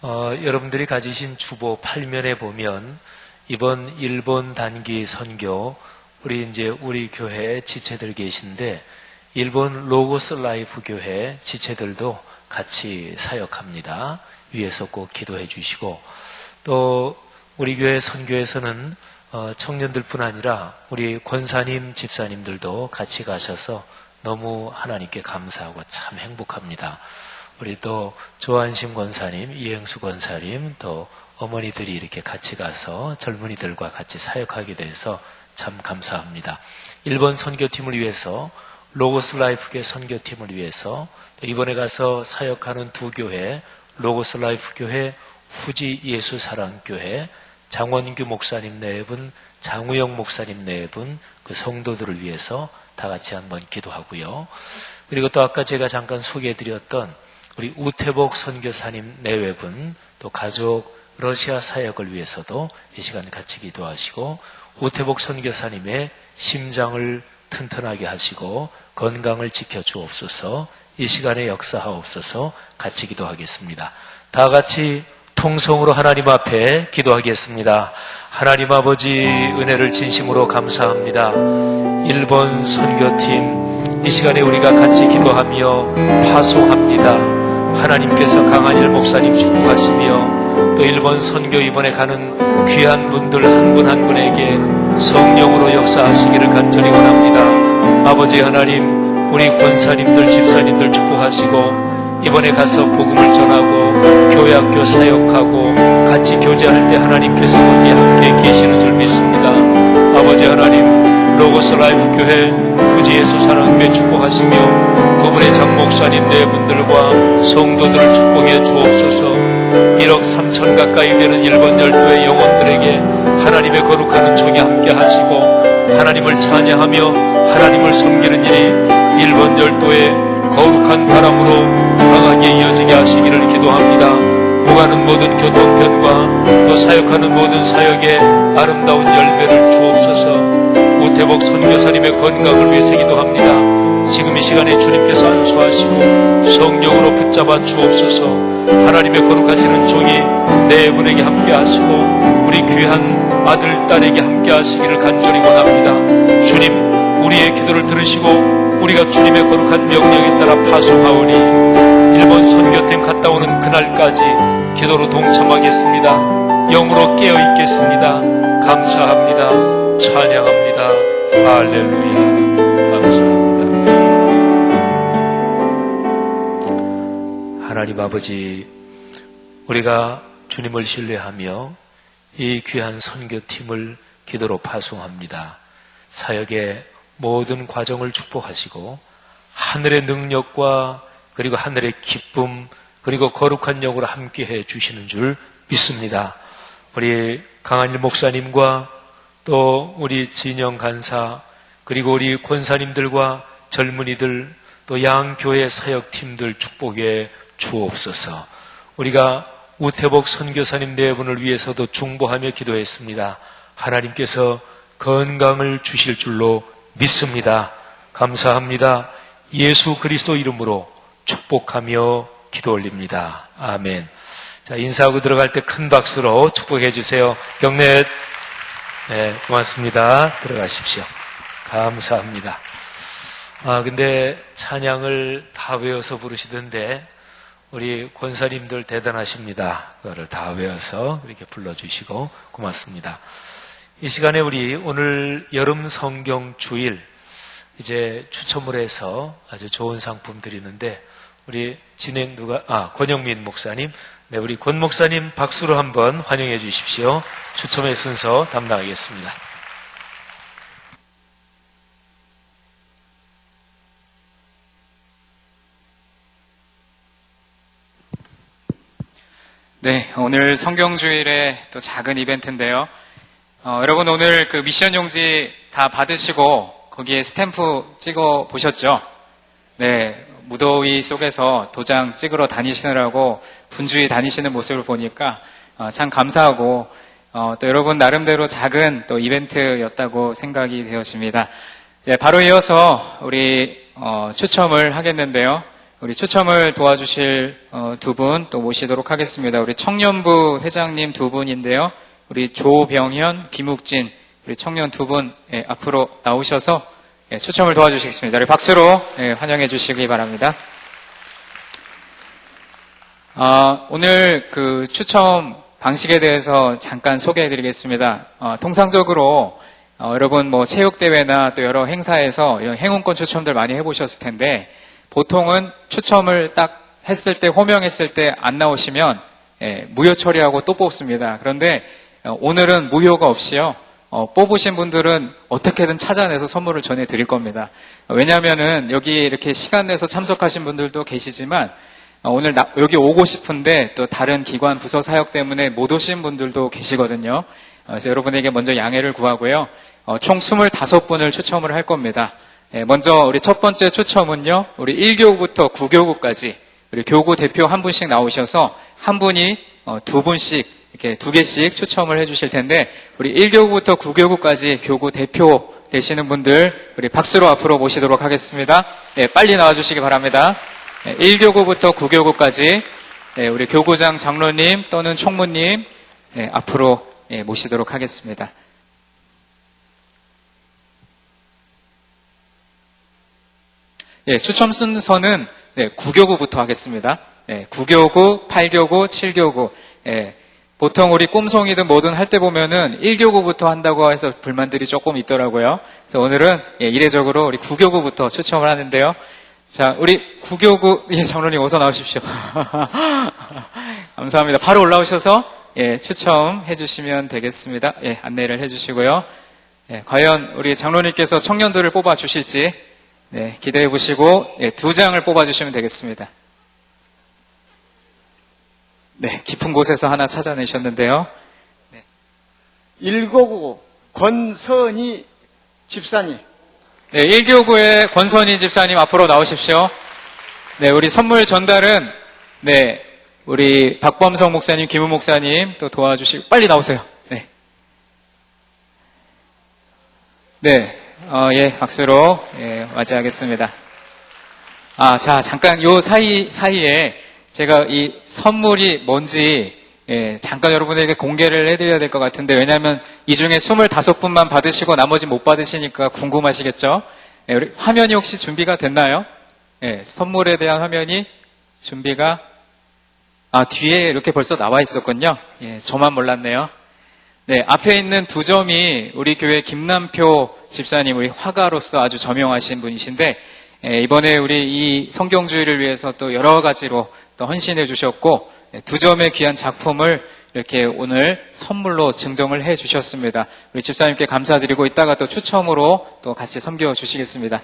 여러분들이 가지신 주보 8면에 보면 이번 일본 단기 선교 우리 교회 지체들 계신데 일본 로고스 라이프 교회 지체들도 같이 사역합니다. 위에서 꼭 기도해 주시고 또 우리 교회 선교에서는 청년들뿐 아니라 우리 권사님, 집사님들도 같이 가셔서 너무 하나님께 감사하고 참 행복합니다. 우리 또 조한심 권사님, 이행수 권사님, 또 어머니들이 이렇게 같이 가서 젊은이들과 같이 사역하게 돼서 참 감사합니다. 일본 선교팀을 위해서 로고스 라이프계 선교팀을 위해서 또 이번에 가서 사역하는 두 교회 로고스 라이프 교회, 후지 예수 사랑 교회, 장원규 목사님 네 분, 장우영 목사님 네 분, 그 성도들을 위해서 다 같이 한번 기도하고요. 그리고 또 아까 제가 잠깐 소개해드렸던 우리 우태복 선교사님 네 분, 또 가족 러시아 사역을 위해서도 이 시간 같이 기도하시고 우태복 선교사님의 심장을 튼튼하게 하시고 건강을 지켜주옵소서. 이 시간에 역사하옵소서. 같이 기도하겠습니다. 다 같이 통성으로 하나님 앞에 기도하겠습니다. 하나님 아버지 은혜를 진심으로 감사합니다. 일본 선교팀 이 시간에 우리가 같이 기도하며 파송합니다. 하나님께서 강한일 목사님 축복하시며 또 일본 선교 이번에 가는 귀한 분들 한 분 한 분에게 성령으로 역사하시기를 간절히 원합니다. 아버지 하나님 우리 권사님들 집사님들 축복하시고 이번에 가서 복음을 전하고 교회학교 사역하고 같이 교제할 때 하나님께서 우리 함께 계시는 줄 믿습니다. 아버지 하나님 로고스 라이프 교회 후지 예수 사랑교회 축복하시며 그분의 장목사님 네 분들과 성도들을 축복해 주옵소서. 1억 3천 가까이 되는 일본 열도의 영혼들에게 하나님의 거룩한 은총이 함께 하시고 하나님을 찬양하며 하나님을 섬기는 일이 일본 열도의 거룩한 바람으로 강하게 이어지게 하시기를 기도합니다. 오가는 모든 교통편과 또 사역하는 모든 사역에 아름다운 열매를 주옵소서. 우태복 선교사님의 건강을 위해서 기도합니다. 지금 이 시간에 주님께서 안수하시고 성령으로 붙잡아 주옵소서. 하나님의 거룩하시는 종이 네 분에게 함께 하시고 우리 귀한 아들, 딸에게 함께 하시기를 간절히 원합니다. 주님, 우리의 기도를 들으시고 우리가 주님의 거룩한 명령에 따라 파송하오니 일본 선교팀 갔다 오는 그날까지 기도로 동참하겠습니다. 영으로 깨어 있겠습니다. 감사합니다. 찬양합니다. 할렐루야. 감사합니다. 하나님 아버지, 우리가 주님을 신뢰하며 이 귀한 선교팀을 기도로 파송합니다. 사역의 모든 과정을 축복하시고 하늘의 능력과 그리고 하늘의 기쁨 그리고 거룩한 영으로 함께해 주시는 줄 믿습니다. 우리 강한일 목사님과 또 우리 진영 간사 그리고 우리 권사님들과 젊은이들 또 양교회 사역팀들 축복해 주옵소서. 우리가 우태복 선교사님 네 분을 위해서도 중보하며 기도했습니다. 하나님께서 건강을 주실 줄로 믿습니다. 감사합니다. 예수 그리스도 이름으로 축복하며 기도 올립니다. 아멘. 자, 인사하고 들어갈 때 큰 박수로 축복해 주세요. 경례. 네, 고맙습니다. 들어가십시오. 감사합니다. 근데 찬양을 다 외워서 부르시던데 우리 권사님들 대단하십니다. 그거를 다 외워서 이렇게 불러주시고 고맙습니다. 이 시간에 우리 오늘 여름 성경 주일 이제 추첨을 해서 아주 좋은 상품 드리는데 우리 진행 권영민 목사님, 네, 우리 권 목사님 박수로 한번 환영해 주십시오. 추첨의 순서 담당하겠습니다. 네, 오늘 성경주일의 또 작은 이벤트인데요. 여러분 오늘 그 미션 용지 다 받으시고 거기에 스탬프 찍어 보셨죠? 네, 무더위 속에서 도장 찍으러 다니시느라고 분주히 다니시는 모습을 보니까 참 감사하고 또 여러분 나름대로 작은 또 이벤트였다고 생각이 되었습니다. 네, 바로 이어서 우리 추첨을 하겠는데요. 우리 추첨을 도와주실 두 분 또 모시도록 하겠습니다. 우리 청년부 회장님 두 분인데요. 우리 조병현, 김욱진 우리 청년 두 분 앞으로 나오셔서 추첨을 도와주시겠습니다. 우리 박수로 환영해 주시기 바랍니다. 오늘 그 추첨 방식에 대해서 잠깐 소개해 드리겠습니다. 통상적으로 여러분 뭐 체육대회나 또 여러 행사에서 이런 행운권 추첨들 많이 해보셨을 텐데 보통은 추첨을 딱 했을 때 호명했을 때 안 나오시면 무효 처리하고 또 뽑습니다. 그런데 오늘은 무효가 없이요. 뽑으신 분들은 어떻게든 찾아내서 선물을 전해드릴 겁니다. 왜냐하면은 여기 이렇게 시간 내서 참석하신 분들도 계시지만 오늘 여기 오고 싶은데 또 다른 기관 부서 사역 때문에 못 오신 분들도 계시거든요. 그래서 여러분에게 먼저 양해를 구하고요. 총 25분을 추첨을 할 겁니다. 먼저 우리 첫 번째 추첨은요. 우리 1교구부터 9교구까지 우리 교구 대표 한 분씩 나오셔서 한 분이 두 분씩 이렇게 두 개씩 추첨을 해주실 텐데 우리 1교구부터 9교구까지 교구 대표 되시는 분들 우리 박수로 앞으로 모시도록 하겠습니다. 빨리 나와주시기 바랍니다. 1교구부터 9교구까지 우리 교구장 장로님 또는 총무님 앞으로 모시도록 하겠습니다. 추첨 순서는 9교구부터 하겠습니다. 9교구, 8교구, 7교구. 보통 우리 꿈송이든 뭐든 할 때 보면은 1교구부터 한다고 해서 불만들이 조금 있더라고요. 그래서 오늘은 이례적으로 우리 9교구부터 추첨을 하는데요. 자, 우리 9교구, 장로님 어서 나오십시오. 감사합니다. 바로 올라오셔서 추첨해 주시면 되겠습니다. 안내를 해 주시고요. 과연 우리 장로님께서 청년들을 뽑아 주실지 기대해 보시고 2장을 뽑아 주시면 되겠습니다. 깊은 곳에서 하나 찾아내셨는데요. 1교구 권선희 집사님. 1교구의 권선희 집사님 앞으로 나오십시오. 우리 선물 전달은 우리 박범성 목사님, 김우 목사님 또 도와주시고 빨리 나오세요. 박수로 맞이하겠습니다. 자, 잠깐 요 사이에 제가 이 선물이 뭔지 잠깐 여러분에게 공개를 해드려야 될 것 같은데 왜냐하면 이 중에 25분만 받으시고 나머지 못 받으시니까 궁금하시겠죠? 우리 화면이 혹시 준비가 됐나요? 선물에 대한 화면이 준비가 뒤에 이렇게 벌써 나와 있었군요. 저만 몰랐네요. 앞에 있는 두 점이 우리 교회 김남표 집사님, 우리 화가로서 아주 저명하신 분이신데 이번에 우리 이 성경주의를 위해서 또 여러 가지로 또 헌신해 주셨고 두 점의 귀한 작품을 이렇게 오늘 선물로 증정을 해 주셨습니다. 우리 집사님께 감사드리고 이따가 또 추첨으로 또 같이 섬겨 주시겠습니다.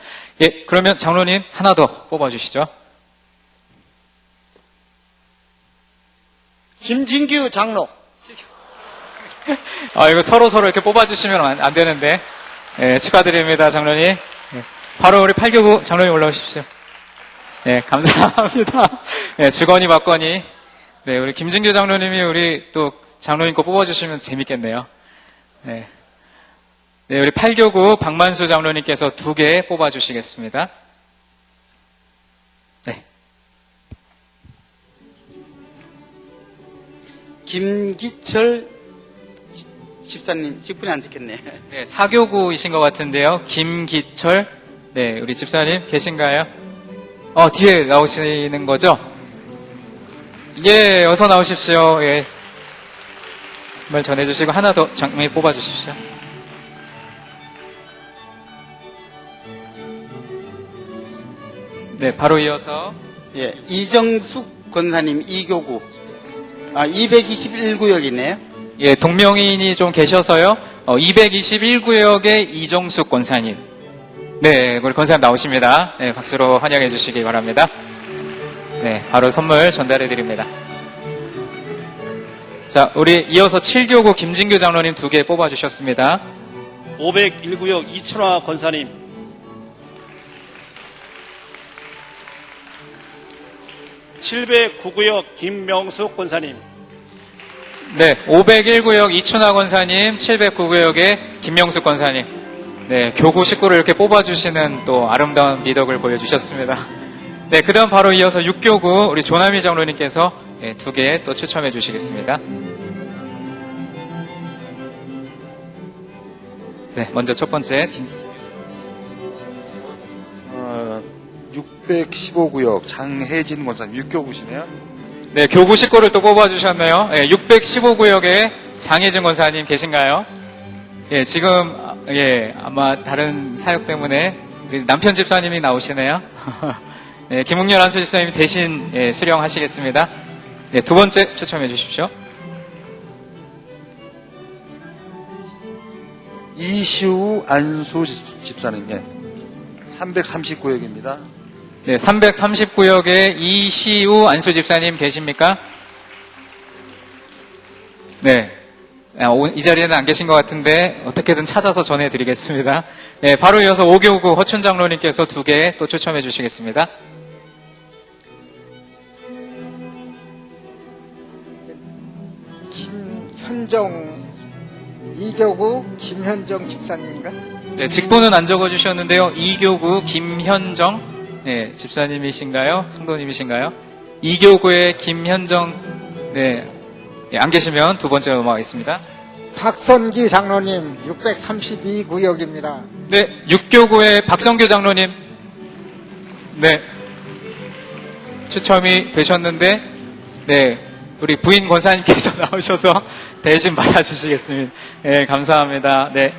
그러면 장로님 하나 더 뽑아 주시죠. 김진규 장로. 이거 서로 이렇게 뽑아 주시면 안 되는데. 축하드립니다, 장로님. 바로 우리 8교구 장로님 올라오십시오. 감사합니다. 주거니 받거니. 우리 김진규 장로님이 우리 또 장로님 거 뽑아주시면 재밌겠네요. 우리 8교구 박만수 장로님께서 2개 뽑아주시겠습니다. 김기철 집사님 직분이 안 찍혔네. 4교구이신 것 같은데요. 김기철. 우리 집사님 계신가요? 뒤에 나오시는 거죠? 어서 나오십시오. 선물 전해주시고 하나 더 장미 뽑아주십시오. 바로 이어서 이정숙 권사님 2교구. 221구역이네요. 동명이인이 좀 계셔서요. 221구역의 이정숙 권사님. 우리 권사님 나오십니다. 박수로 환영해 주시기 바랍니다. 바로 선물 전달해 드립니다. 자, 우리 이어서 7교구 김진규 장로님 2개 뽑아주셨습니다. 501구역 이춘화 권사님. 709구역 김명숙 권사님. 501구역 이춘화 권사님, 709구역의 김명숙 권사님. 네, 교구 식구를 이렇게 뽑아주시는 또 아름다운 미덕을 보여주셨습니다. 네, 그 다음 바로 이어서 6교구 우리 조남희 장로님께서 2개 또 추첨해 주시겠습니다. 네, 먼저 첫 번째. 615구역 장혜진 권사님 6교구시네요. 네, 교구 식구를 또 뽑아주셨네요. 네, 615구역에 장혜진 권사님 계신가요? 예, 지금, 아마 다른 사역 때문에 남편 집사님이 나오시네요. 네, 김웅렬 안수 집사님이 대신 수령하시겠습니다. 네, 두 번째 추첨해 주십시오. 이시우 안수 집사님, 339역입니다. 네, 339역에 이시우 안수 집사님 계십니까? 네. 이 자리에는 안 계신 것 같은데 어떻게든 찾아서 전해드리겠습니다. 네, 바로 이어서 5교구 허춘 장로님께서 2개 또 추첨해 주시겠습니다. 김현정 2교구 김현정 집사님인가? 네, 직분은 안 적어주셨는데요. 2교구 김현정 집사님이신가요? 성도님이신가요? 2교구의 김현정 안 계시면 두 번째로 넘어가겠습니다. 박선기 장로님 632구역입니다. 네, 6교구의 박성규 장로님. 네, 추첨이 되셨는데, 네, 우리 부인 권사님께서 나오셔서 대신 받아주시겠습니다. 네, 감사합니다. 네,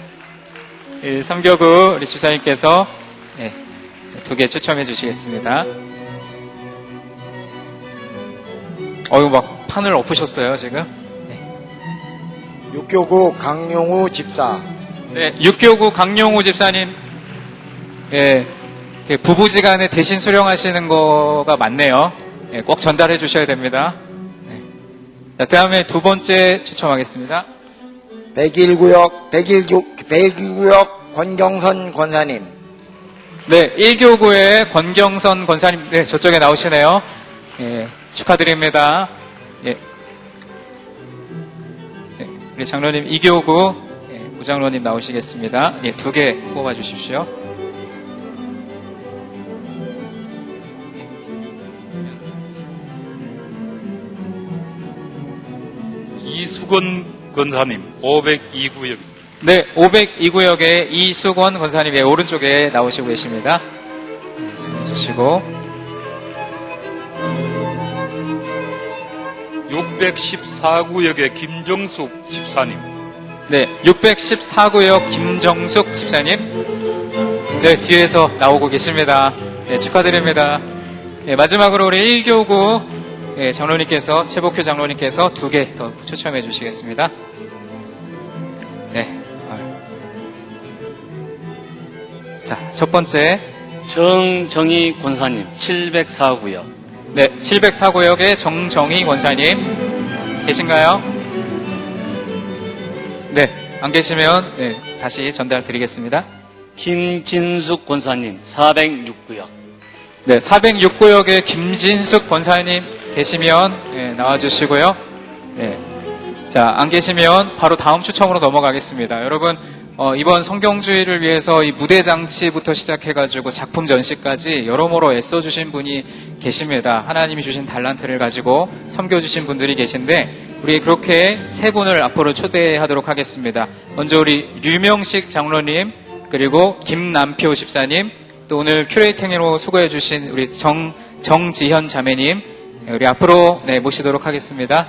3교구 우리 주사님께서 2개 추첨해 주시겠습니다. 막 판을 엎으셨어요, 지금. 6교구 강용우 집사. 네, 6교구 강용우 집사님. 부부지간에 대신 수령하시는 거가 맞네요. 꼭 전달해 주셔야 됩니다. 자, 다음에 두 번째 추첨하겠습니다. 101구역 권경선 권사님. 네, 1교구의 권경선 권사님. 네, 저쪽에 나오시네요. 축하드립니다. 우리 장로님 2교구 우장로님 나오시겠습니다. 2개 뽑아주십시오. 이수건 권사님 502구역. 네, 502구역에 이수건 권사님의 오른쪽에 나오시고 계십니다. 손해 주시고 614구역의 김정숙 집사님. 네, 614구역 김정숙 집사님. 네, 뒤에서 나오고 계십니다. 네, 축하드립니다. 네, 마지막으로 우리 1교구 장로님께서, 최복효 장로님께서 2개 더 추첨해 주시겠습니다. 네. 자, 첫 번째. 정정희 권사님 704구역. 네, 704구역의 정정희 권사님 계신가요? 네, 안 계시면 다시 전달 드리겠습니다. 김진숙 권사님 406구역. 네, 406구역의 김진숙 권사님 계시면 나와주시고요. 네, 자, 안 계시면 바로 다음 추첨으로 넘어가겠습니다. 여러분, 이번 성경주의를 위해서 이 무대 장치부터 시작해가지고 작품 전시까지 여러모로 애써주신 분이 계십니다. 하나님이 주신 달란트를 가지고 섬겨주신 분들이 계신데, 우리 그렇게 세 분을 앞으로 초대하도록 하겠습니다. 먼저 우리 류명식 장로님, 그리고 김남표 집사님, 또 오늘 큐레이팅으로 수고해주신 우리 정지현 자매님, 우리 앞으로 모시도록 하겠습니다.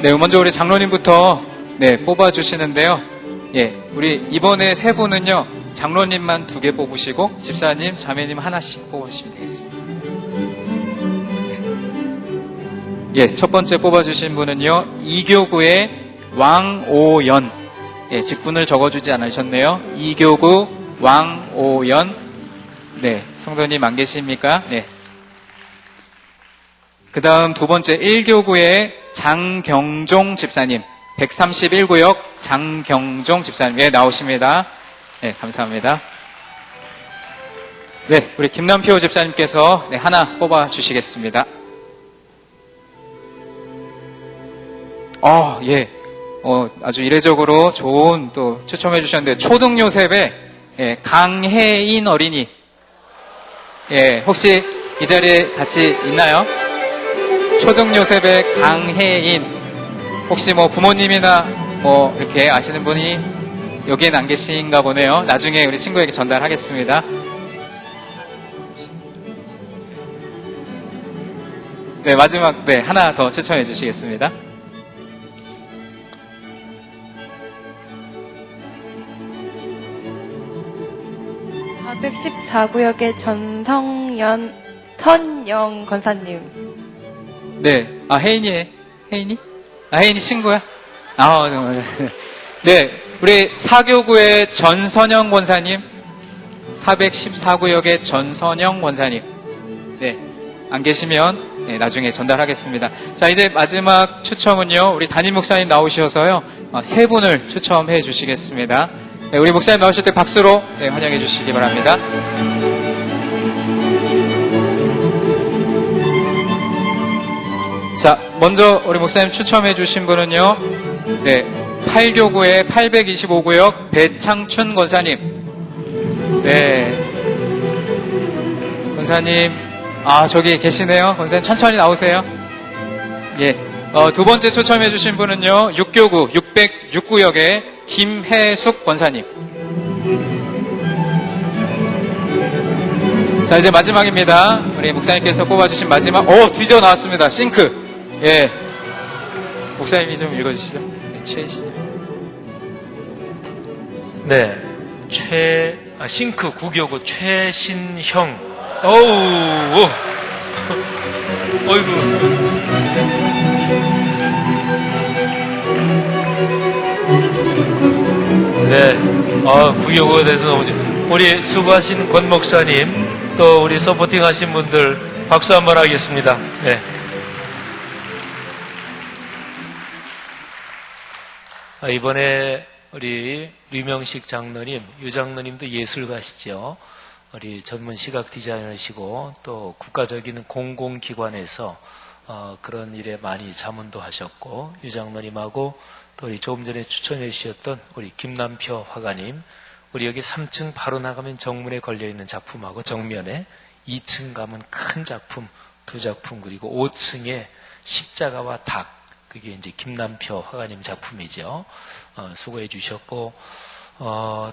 네, 먼저 우리 장로님부터 뽑아주시는데요. 우리 이번에 세 분은요, 장로님만 2개 뽑으시고 집사님, 자매님 하나씩 뽑으시면 되겠습니다. 첫 번째 뽑아주신 분은요, 2교구의 왕오연. 직분을 적어주지 않으셨네요. 2교구 왕오연. 네, 성도님 안 계십니까? 네. 그 다음 두 번째 1교구의 장경종 집사님, 131구역 장경종 집사님, 나오십니다. 네, 감사합니다. 네, 우리 김남표 집사님께서 하나 뽑아주시겠습니다. 예. 아주 이례적으로 좋은 또 추첨해 주셨는데, 초등요셉의 강혜인 어린이. 혹시 이 자리에 같이 있나요? 초등요셉의 강혜인. 혹시 뭐 부모님이나 뭐 이렇게 아시는 분이 여기엔 안 계신가 보네요. 나중에 우리 친구에게 전달하겠습니다. 네, 마지막, 하나 더 추첨해 주시겠습니다. (414구역의) 선영 권사님. 네, 혜인이? 혜인이 친구야? 네, 우리 사교구의 전선영 권사님, 414구역의 전선영 권사님. 네, 안 계시면 나중에 전달하겠습니다. 자, 이제 마지막 추첨은요, 우리 담임 목사님 나오셔서요, 3분을 추첨해 주시겠습니다. 네, 우리 목사님 나오실 때 박수로 환영해 주시기 바랍니다. 자, 먼저 우리 목사님 추첨해 주신 분은요, 8교구의 825구역 배창춘 권사님. 네, 권사님, 저기 계시네요. 권사님 천천히 나오세요. 두 번째 추첨해 주신 분은요, 6교구 606구역의 김혜숙 권사님. 자, 이제 마지막입니다. 우리 목사님께서 꼽아주신 마지막, 드디어 나왔습니다. 싱크. 목사님이 좀 읽어주시죠. 네, 싱크 9교구 최신형. 어이구. 네, 9교구에 대해서 너무 우리 수고하신 권 목사님, 또 우리 서포팅 하신 분들 박수 한번 하겠습니다. 네. 이번에 우리 류명식 장로님, 유 장로님도 예술가시죠. 우리 전문 시각 디자이너시고 또 국가적인 공공기관에서 그런 일에 많이 자문도 하셨고, 유 장로님하고 또 우리 조금 전에 추천해 주셨던 우리 김남표 화가님, 우리 여기 3층 바로 나가면 정문에 걸려있는 작품하고 정면에 2층 가면 큰 작품 2작품, 그리고 5층에 십자가와 닭, 그게 이제 김남표 화가님 작품이죠. 수고해 주셨고,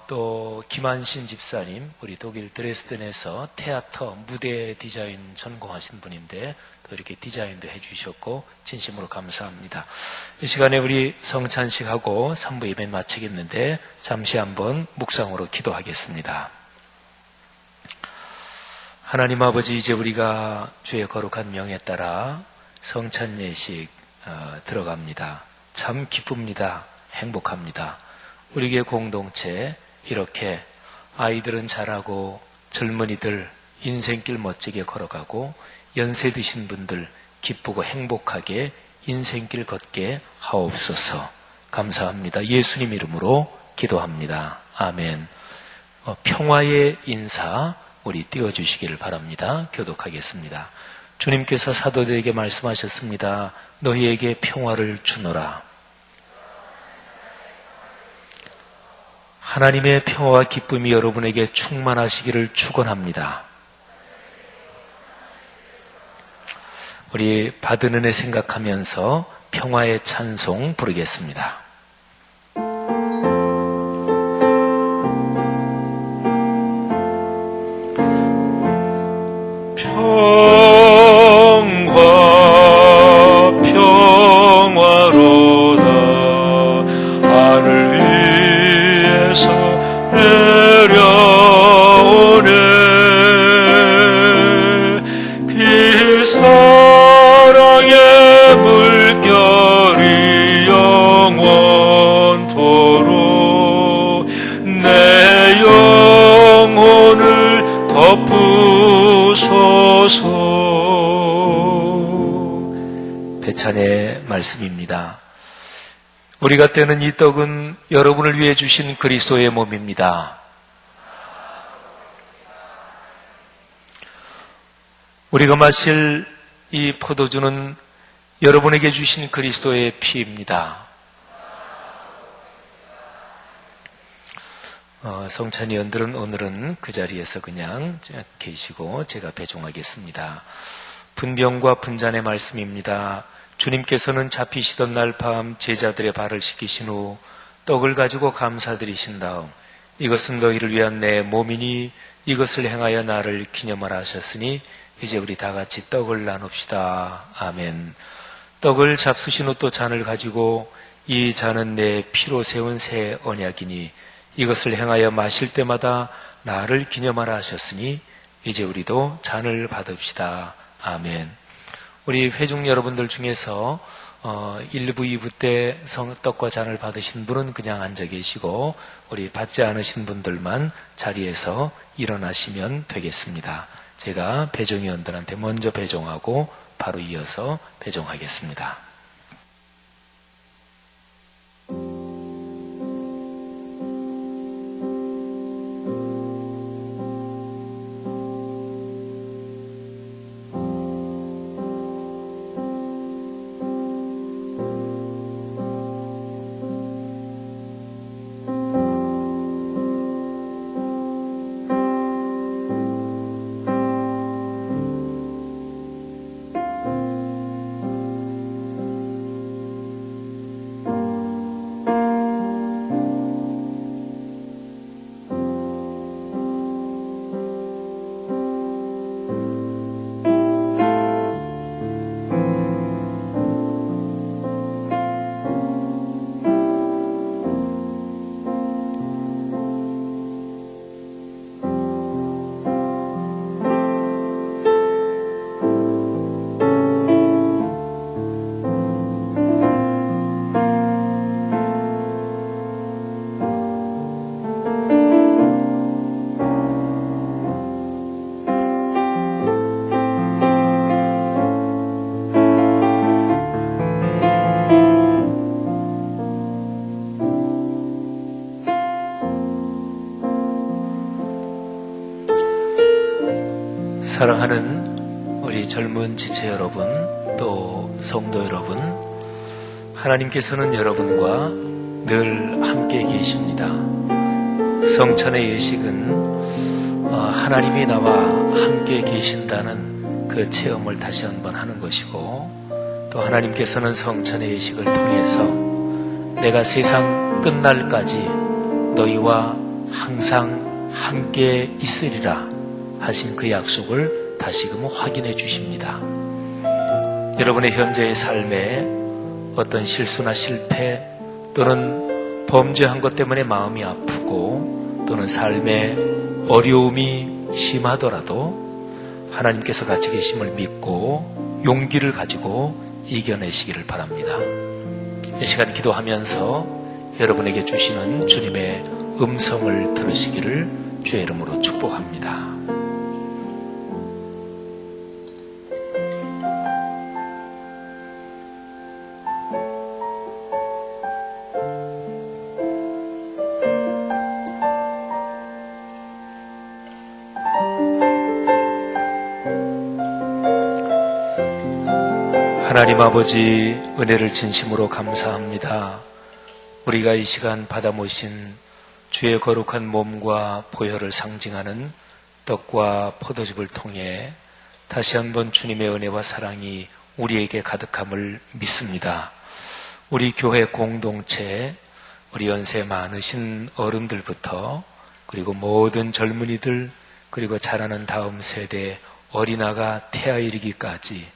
또 김한신 집사님, 우리 독일 드레스덴에서 테아터 무대 디자인 전공하신 분인데 또 이렇게 디자인도 해주셨고 진심으로 감사합니다. 이 시간에 우리 성찬식하고 3부 예배 마치겠는데 잠시 한번 묵상으로 기도하겠습니다. 하나님 아버지, 이제 우리가 주의 거룩한 명에 따라 성찬 예식 들어갑니다. 참 기쁩니다. 행복합니다. 우리 교회 공동체 이렇게 아이들은 자라고 젊은이들 인생길 멋지게 걸어가고 연세 드신 분들 기쁘고 행복하게 인생길 걷게 하옵소서. 감사합니다. 예수님 이름으로 기도합니다. 아멘. 평화의 인사 우리 띄워주시기를 바랍니다. 교독하겠습니다. 주님께서 사도들에게 말씀하셨습니다. 너희에게 평화를 주노라. 하나님의 평화와 기쁨이 여러분에게 충만하시기를 축원합니다. 우리 받은 은혜 생각하면서 평화의 찬송 부르겠습니다. 평화로다 하늘 위에서 내려오네. 그 사랑의 물결이 영원토록 내 영혼을 덮으소서. 배찬의 말씀입니다. 우리가 떼는 이 떡은 여러분을 위해 주신 그리스도의 몸입니다. 우리가 마실 이 포도주는 여러분에게 주신 그리스도의 피입니다. 성찬이 원들은 오늘은 그 자리에서 그냥 계시고 제가 배종하겠습니다. 분병과 분잔의 말씀입니다. 주님께서는 잡히시던 날 밤 제자들의 발을 씻기신 후 떡을 가지고 감사드리신 다음 이것은 너희를 위한 내 몸이니 이것을 행하여 나를 기념하라 하셨으니 이제 우리 다 같이 떡을 나눕시다. 아멘. 떡을 잡수신 후 또 잔을 가지고 이 잔은 내 피로 세운 새 언약이니 이것을 행하여 마실 때마다 나를 기념하라 하셨으니 이제 우리도 잔을 받읍시다. 아멘. 우리 회중 여러분들 중에서 1부, 2부 때 떡과 잔을 받으신 분은 그냥 앉아 계시고 우리 받지 않으신 분들만 자리에서 일어나시면 되겠습니다. 제가 배종위원들한테 먼저 배종하고 바로 이어서 배종하겠습니다. 사랑하는 우리 젊은 지체 여러분, 또 성도 여러분, 하나님께서는 여러분과 늘 함께 계십니다. 성찬의 예식은 하나님이 나와 함께 계신다는 그 체험을 다시 한번 하는 것이고, 또 하나님께서는 성찬의 예식을 통해서 내가 세상 끝날까지 너희와 항상 함께 있으리라 하신 그 약속을 다시금 확인해 주십니다. 여러분의 현재의 삶에 어떤 실수나 실패 또는 범죄한 것 때문에 마음이 아프고 또는 삶에 어려움이 심하더라도 하나님께서 같이 계심을 믿고 용기를 가지고 이겨내시기를 바랍니다. 이 시간 기도하면서 여러분에게 주시는 주님의 음성을 들으시기를 주의 이름으로 축복합니다. 하나님 아버지, 은혜를 진심으로 감사합니다. 우리가 이 시간 받아 모신 주의 거룩한 몸과 보혈을 상징하는 떡과 포도즙을 통해 다시 한번 주님의 은혜와 사랑이 우리에게 가득함을 믿습니다. 우리 교회 공동체, 우리 연세 많으신 어른들부터 그리고 모든 젊은이들, 그리고 자라는 다음 세대 어린아가 태아 이르기까지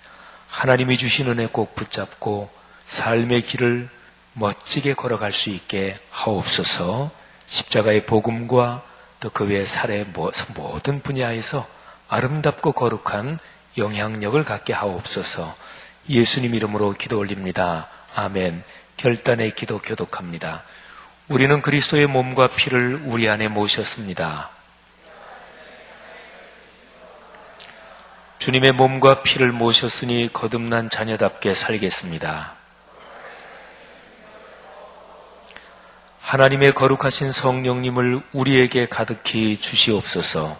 하나님이 주신 은혜 꼭 붙잡고 삶의 길을 멋지게 걸어갈 수 있게 하옵소서. 십자가의 복음과 또 그 외의 살의 모든 분야에서 아름답고 거룩한 영향력을 갖게 하옵소서. 예수님 이름으로 기도 올립니다. 아멘. 결단의 기도 교독합니다. 우리는 그리스도의 몸과 피를 우리 안에 모셨습니다. 주님의 몸과 피를 모셨으니 거듭난 자녀답게 살겠습니다. 하나님의 거룩하신 성령님을 우리에게 가득히 주시옵소서.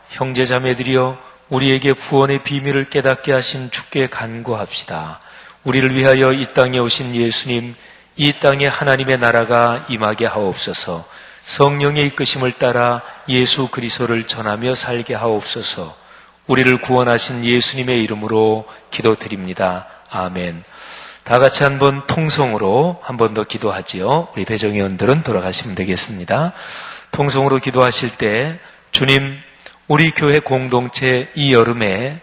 형제자매들이여, 우리에게 구원의 비밀을 깨닫게 하신 주께 간구합시다. 우리를 위하여 이 땅에 오신 예수님, 이 땅에 하나님의 나라가 임하게 하옵소서. 성령의 이끄심을 따라 예수 그리스도를 전하며 살게 하옵소서. 우리를 구원하신 예수님의 이름으로 기도드립니다. 아멘. 다 같이 한번 통성으로 한 번 더 기도하지요. 우리 배정위원들은 돌아가시면 되겠습니다. 통성으로 기도하실 때 주님, 우리 교회 공동체 이 여름에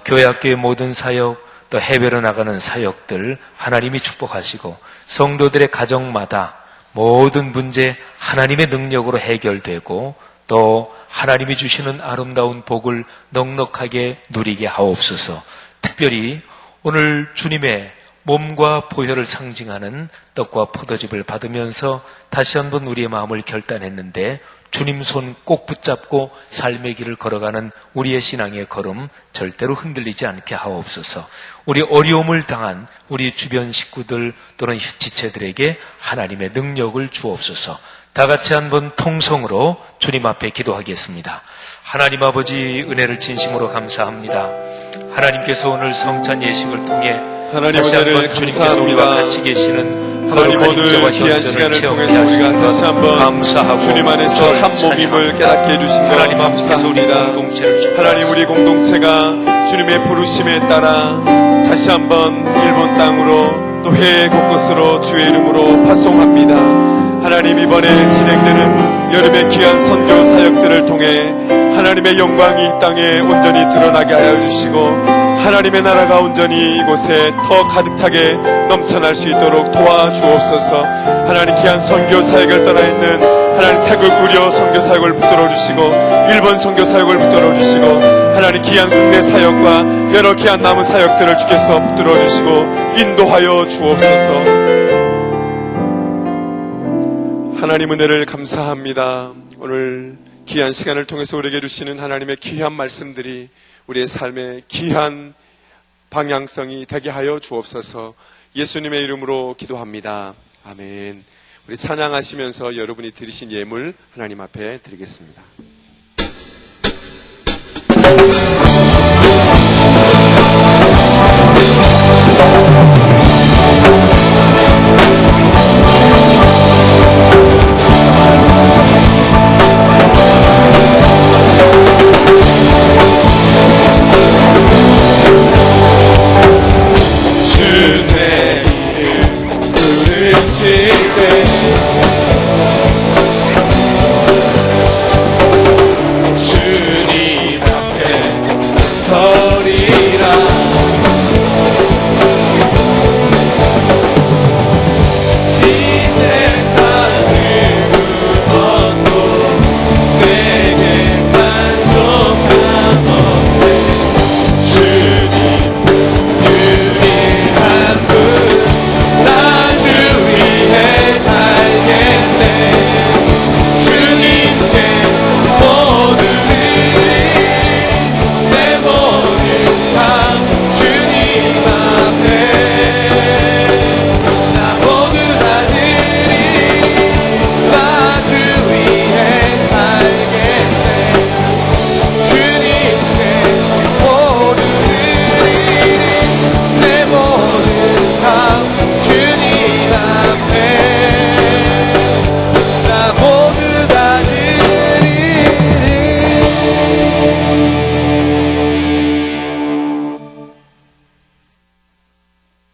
교회 학교의 모든 사역, 또 해외로 나가는 사역들 하나님이 축복하시고 성도들의 가정마다 모든 문제 하나님의 능력으로 해결되고 또 하나님이 주시는 아름다운 복을 넉넉하게 누리게 하옵소서. 특별히 오늘 주님의 몸과 보혈을 상징하는 떡과 포도즙을 받으면서 다시 한번 우리의 마음을 결단했는데 주님 손 꼭 붙잡고 삶의 길을 걸어가는 우리의 신앙의 걸음 절대로 흔들리지 않게 하옵소서. 우리 어려움을 당한 우리 주변 식구들 또는 지체들에게 하나님의 능력을 주옵소서. 다 같이 한번 통성으로 주님 앞에 기도하겠습니다. 하나님 아버지, 은혜를 진심으로 감사합니다. 하나님께서 오늘 성찬 예식을 통해 다시 한번 주님께서 우리와 같이 계시는 하나님, 오늘 귀한 시간을 통해서 우리가 다시 한번 감사하고 주님 안에서 한 몸임을 깨닫게 해주신 것 하나님 앞에서 우리 감사합니다. 공동체를 축복하시고 하나님, 우리 공동체가 주님의 부르심에 따라 다시 한번 일본 땅으로 또 해외 곳곳으로 주의 이름으로 파송합니다. 하나님, 이번에 진행되는 여름의 귀한 선교 사역들을 통해 하나님의 영광이 이 땅에 온전히 드러나게 하여 주시고 하나님의 나라가 온전히 이곳에 더 가득 차게 넘쳐날 수 있도록 도와주옵소서. 하나님, 귀한 선교 사역을 떠나 있는 하나님 태국 우려 선교 사역을 붙들어 주시고 일본 선교 사역을 붙들어 주시고 하나님 귀한 국내 사역과 여러 귀한 남은 사역들을 주께서 붙들어 주시고 인도하여 주옵소서. 하나님, 은혜를 감사합니다. 오늘 귀한 시간을 통해서 우리에게 주시는 하나님의 귀한 말씀들이 우리의 삶의 귀한 방향성이 되게 하여 주옵소서. 예수님의 이름으로 기도합니다. 아멘. 우리 찬양하시면서 여러분이 드리신 예물 하나님 앞에 드리겠습니다.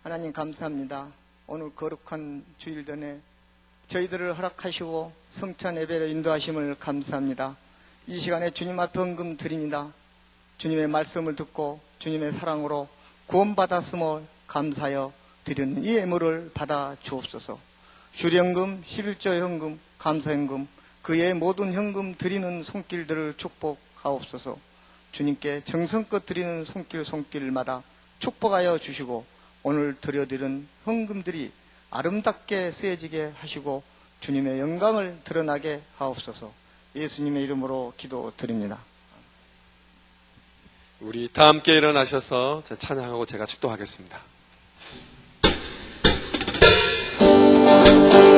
하나님 감사합니다. 오늘 거룩한 주일 전에 저희들을 허락하시고 성찬 예배를 인도하심을 감사합니다. 이 시간에 주님 앞에 헌금 드립니다. 주님의 말씀을 듣고 주님의 사랑으로 구원받았음을 감사하여 드리는 이 예물을 받아 주옵소서. 주련금, 11조 현금, 감사현금, 그의 모든 현금 드리는 손길들을 축복하옵소서. 주님께 정성껏 드리는 손길마다 축복하여 주시고 오늘 드려드린 헌금들이 아름답게 쓰여지게 하시고 주님의 영광을 드러나게 하옵소서. 예수님의 이름으로 기도드립니다. 우리 다 함께 일어나셔서 찬양하고 제가 축도하겠습니다.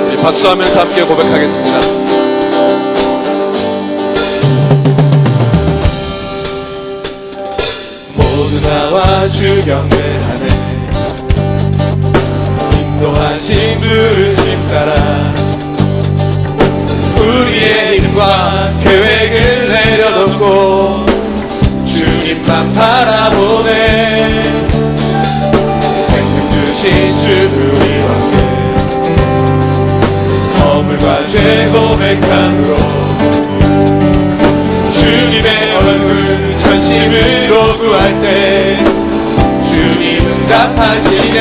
우리 박수하면서 함께 고백하겠습니다. 모두 나와 주 경배하네. 인도하신 부르심 따라 우리의 힘과 계획을 내려놓고 주님만 바라보네. 생명 주신 주 우리와 함께 허물과 죄 고백함으로 주님의 얼굴 전심으로 구할 때 주님 응답하시네.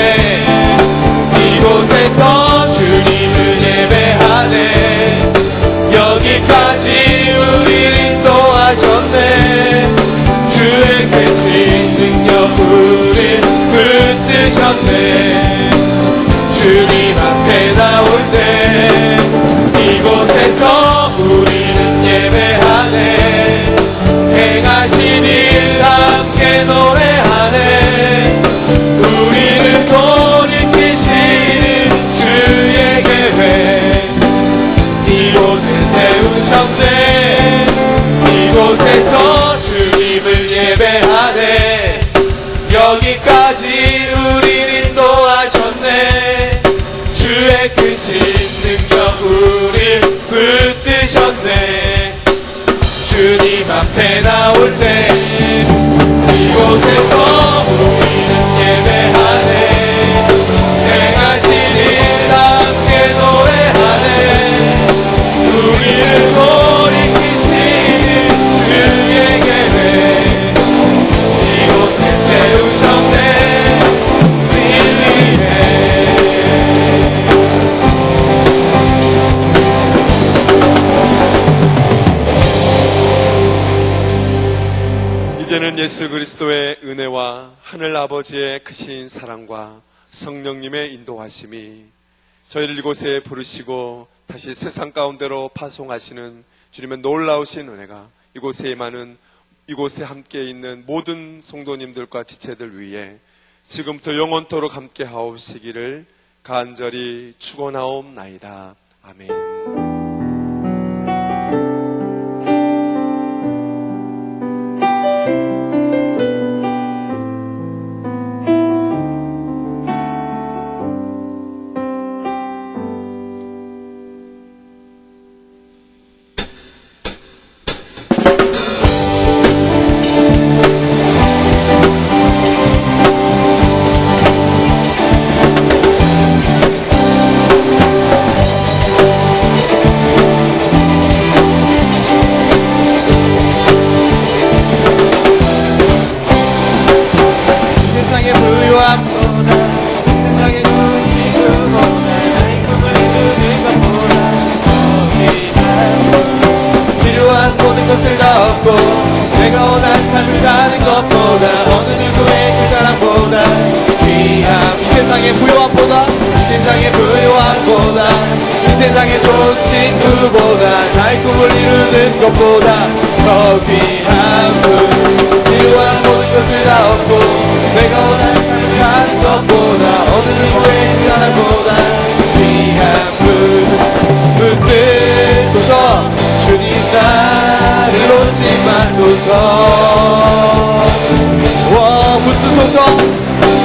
이곳에서 주님을 예배하네. 여기까지 우리를 인도하셨네. 주의 계신 능력 우릴 붙드셨네. 주님 앞에 나올 때 이곳에서 우리는 예배하네. 행하신 일 함께 노래하네. 우리를 돌이키시는 주의 계획 이곳에 세우셨네. 이곳에서 주님을 예배하네. 여기까지 우리를 인도하셨네. 주의 크신 능력 우릴 붙드셨네. 주님 앞에 나올 때 이곳에서 우리는 예배하네. 행하신 일 함께 노래하네. 우리를 돌이키시는 주의 계획 이곳에 세우셨네. 위위해 이제는 예수 그리스도의 은혜와 하늘 아버지의 크신 사랑과 성령님의 인도하심이 저희를 이곳에 부르시고 다시 세상 가운데로 파송하시는 주님의 놀라우신 은혜가 이곳에 임하는 이곳에 함께 있는 모든 성도님들과 지체들 위해 지금부터 영원토록 함께 하옵시기를 간절히 축원하옵나이다. 아멘.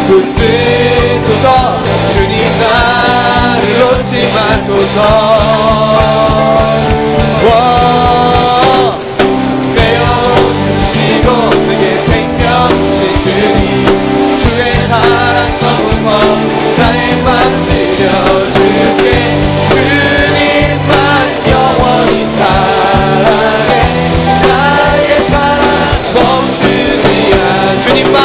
붙드소서 주님 나를 놓지 마소서. 떼어주시고 내게 생명 주신 주님 주의 사랑 너무 커 나의 맘 들려줄게. 주님만 영원히 사랑해. 나의 사랑 멈추지 않아. 주님만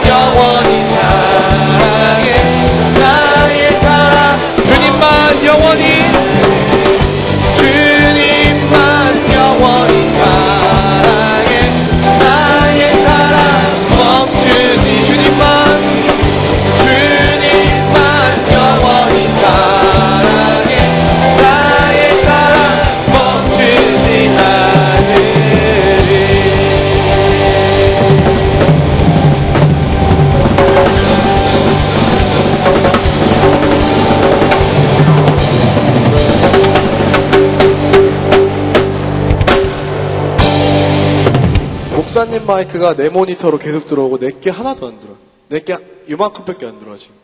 영원히 사랑해. 나의 사랑 목사님 마이크가 내 모니터로 계속 들어오고 내게 하나도 안 들어. 내게 이만큼밖에 안 들어와 지금.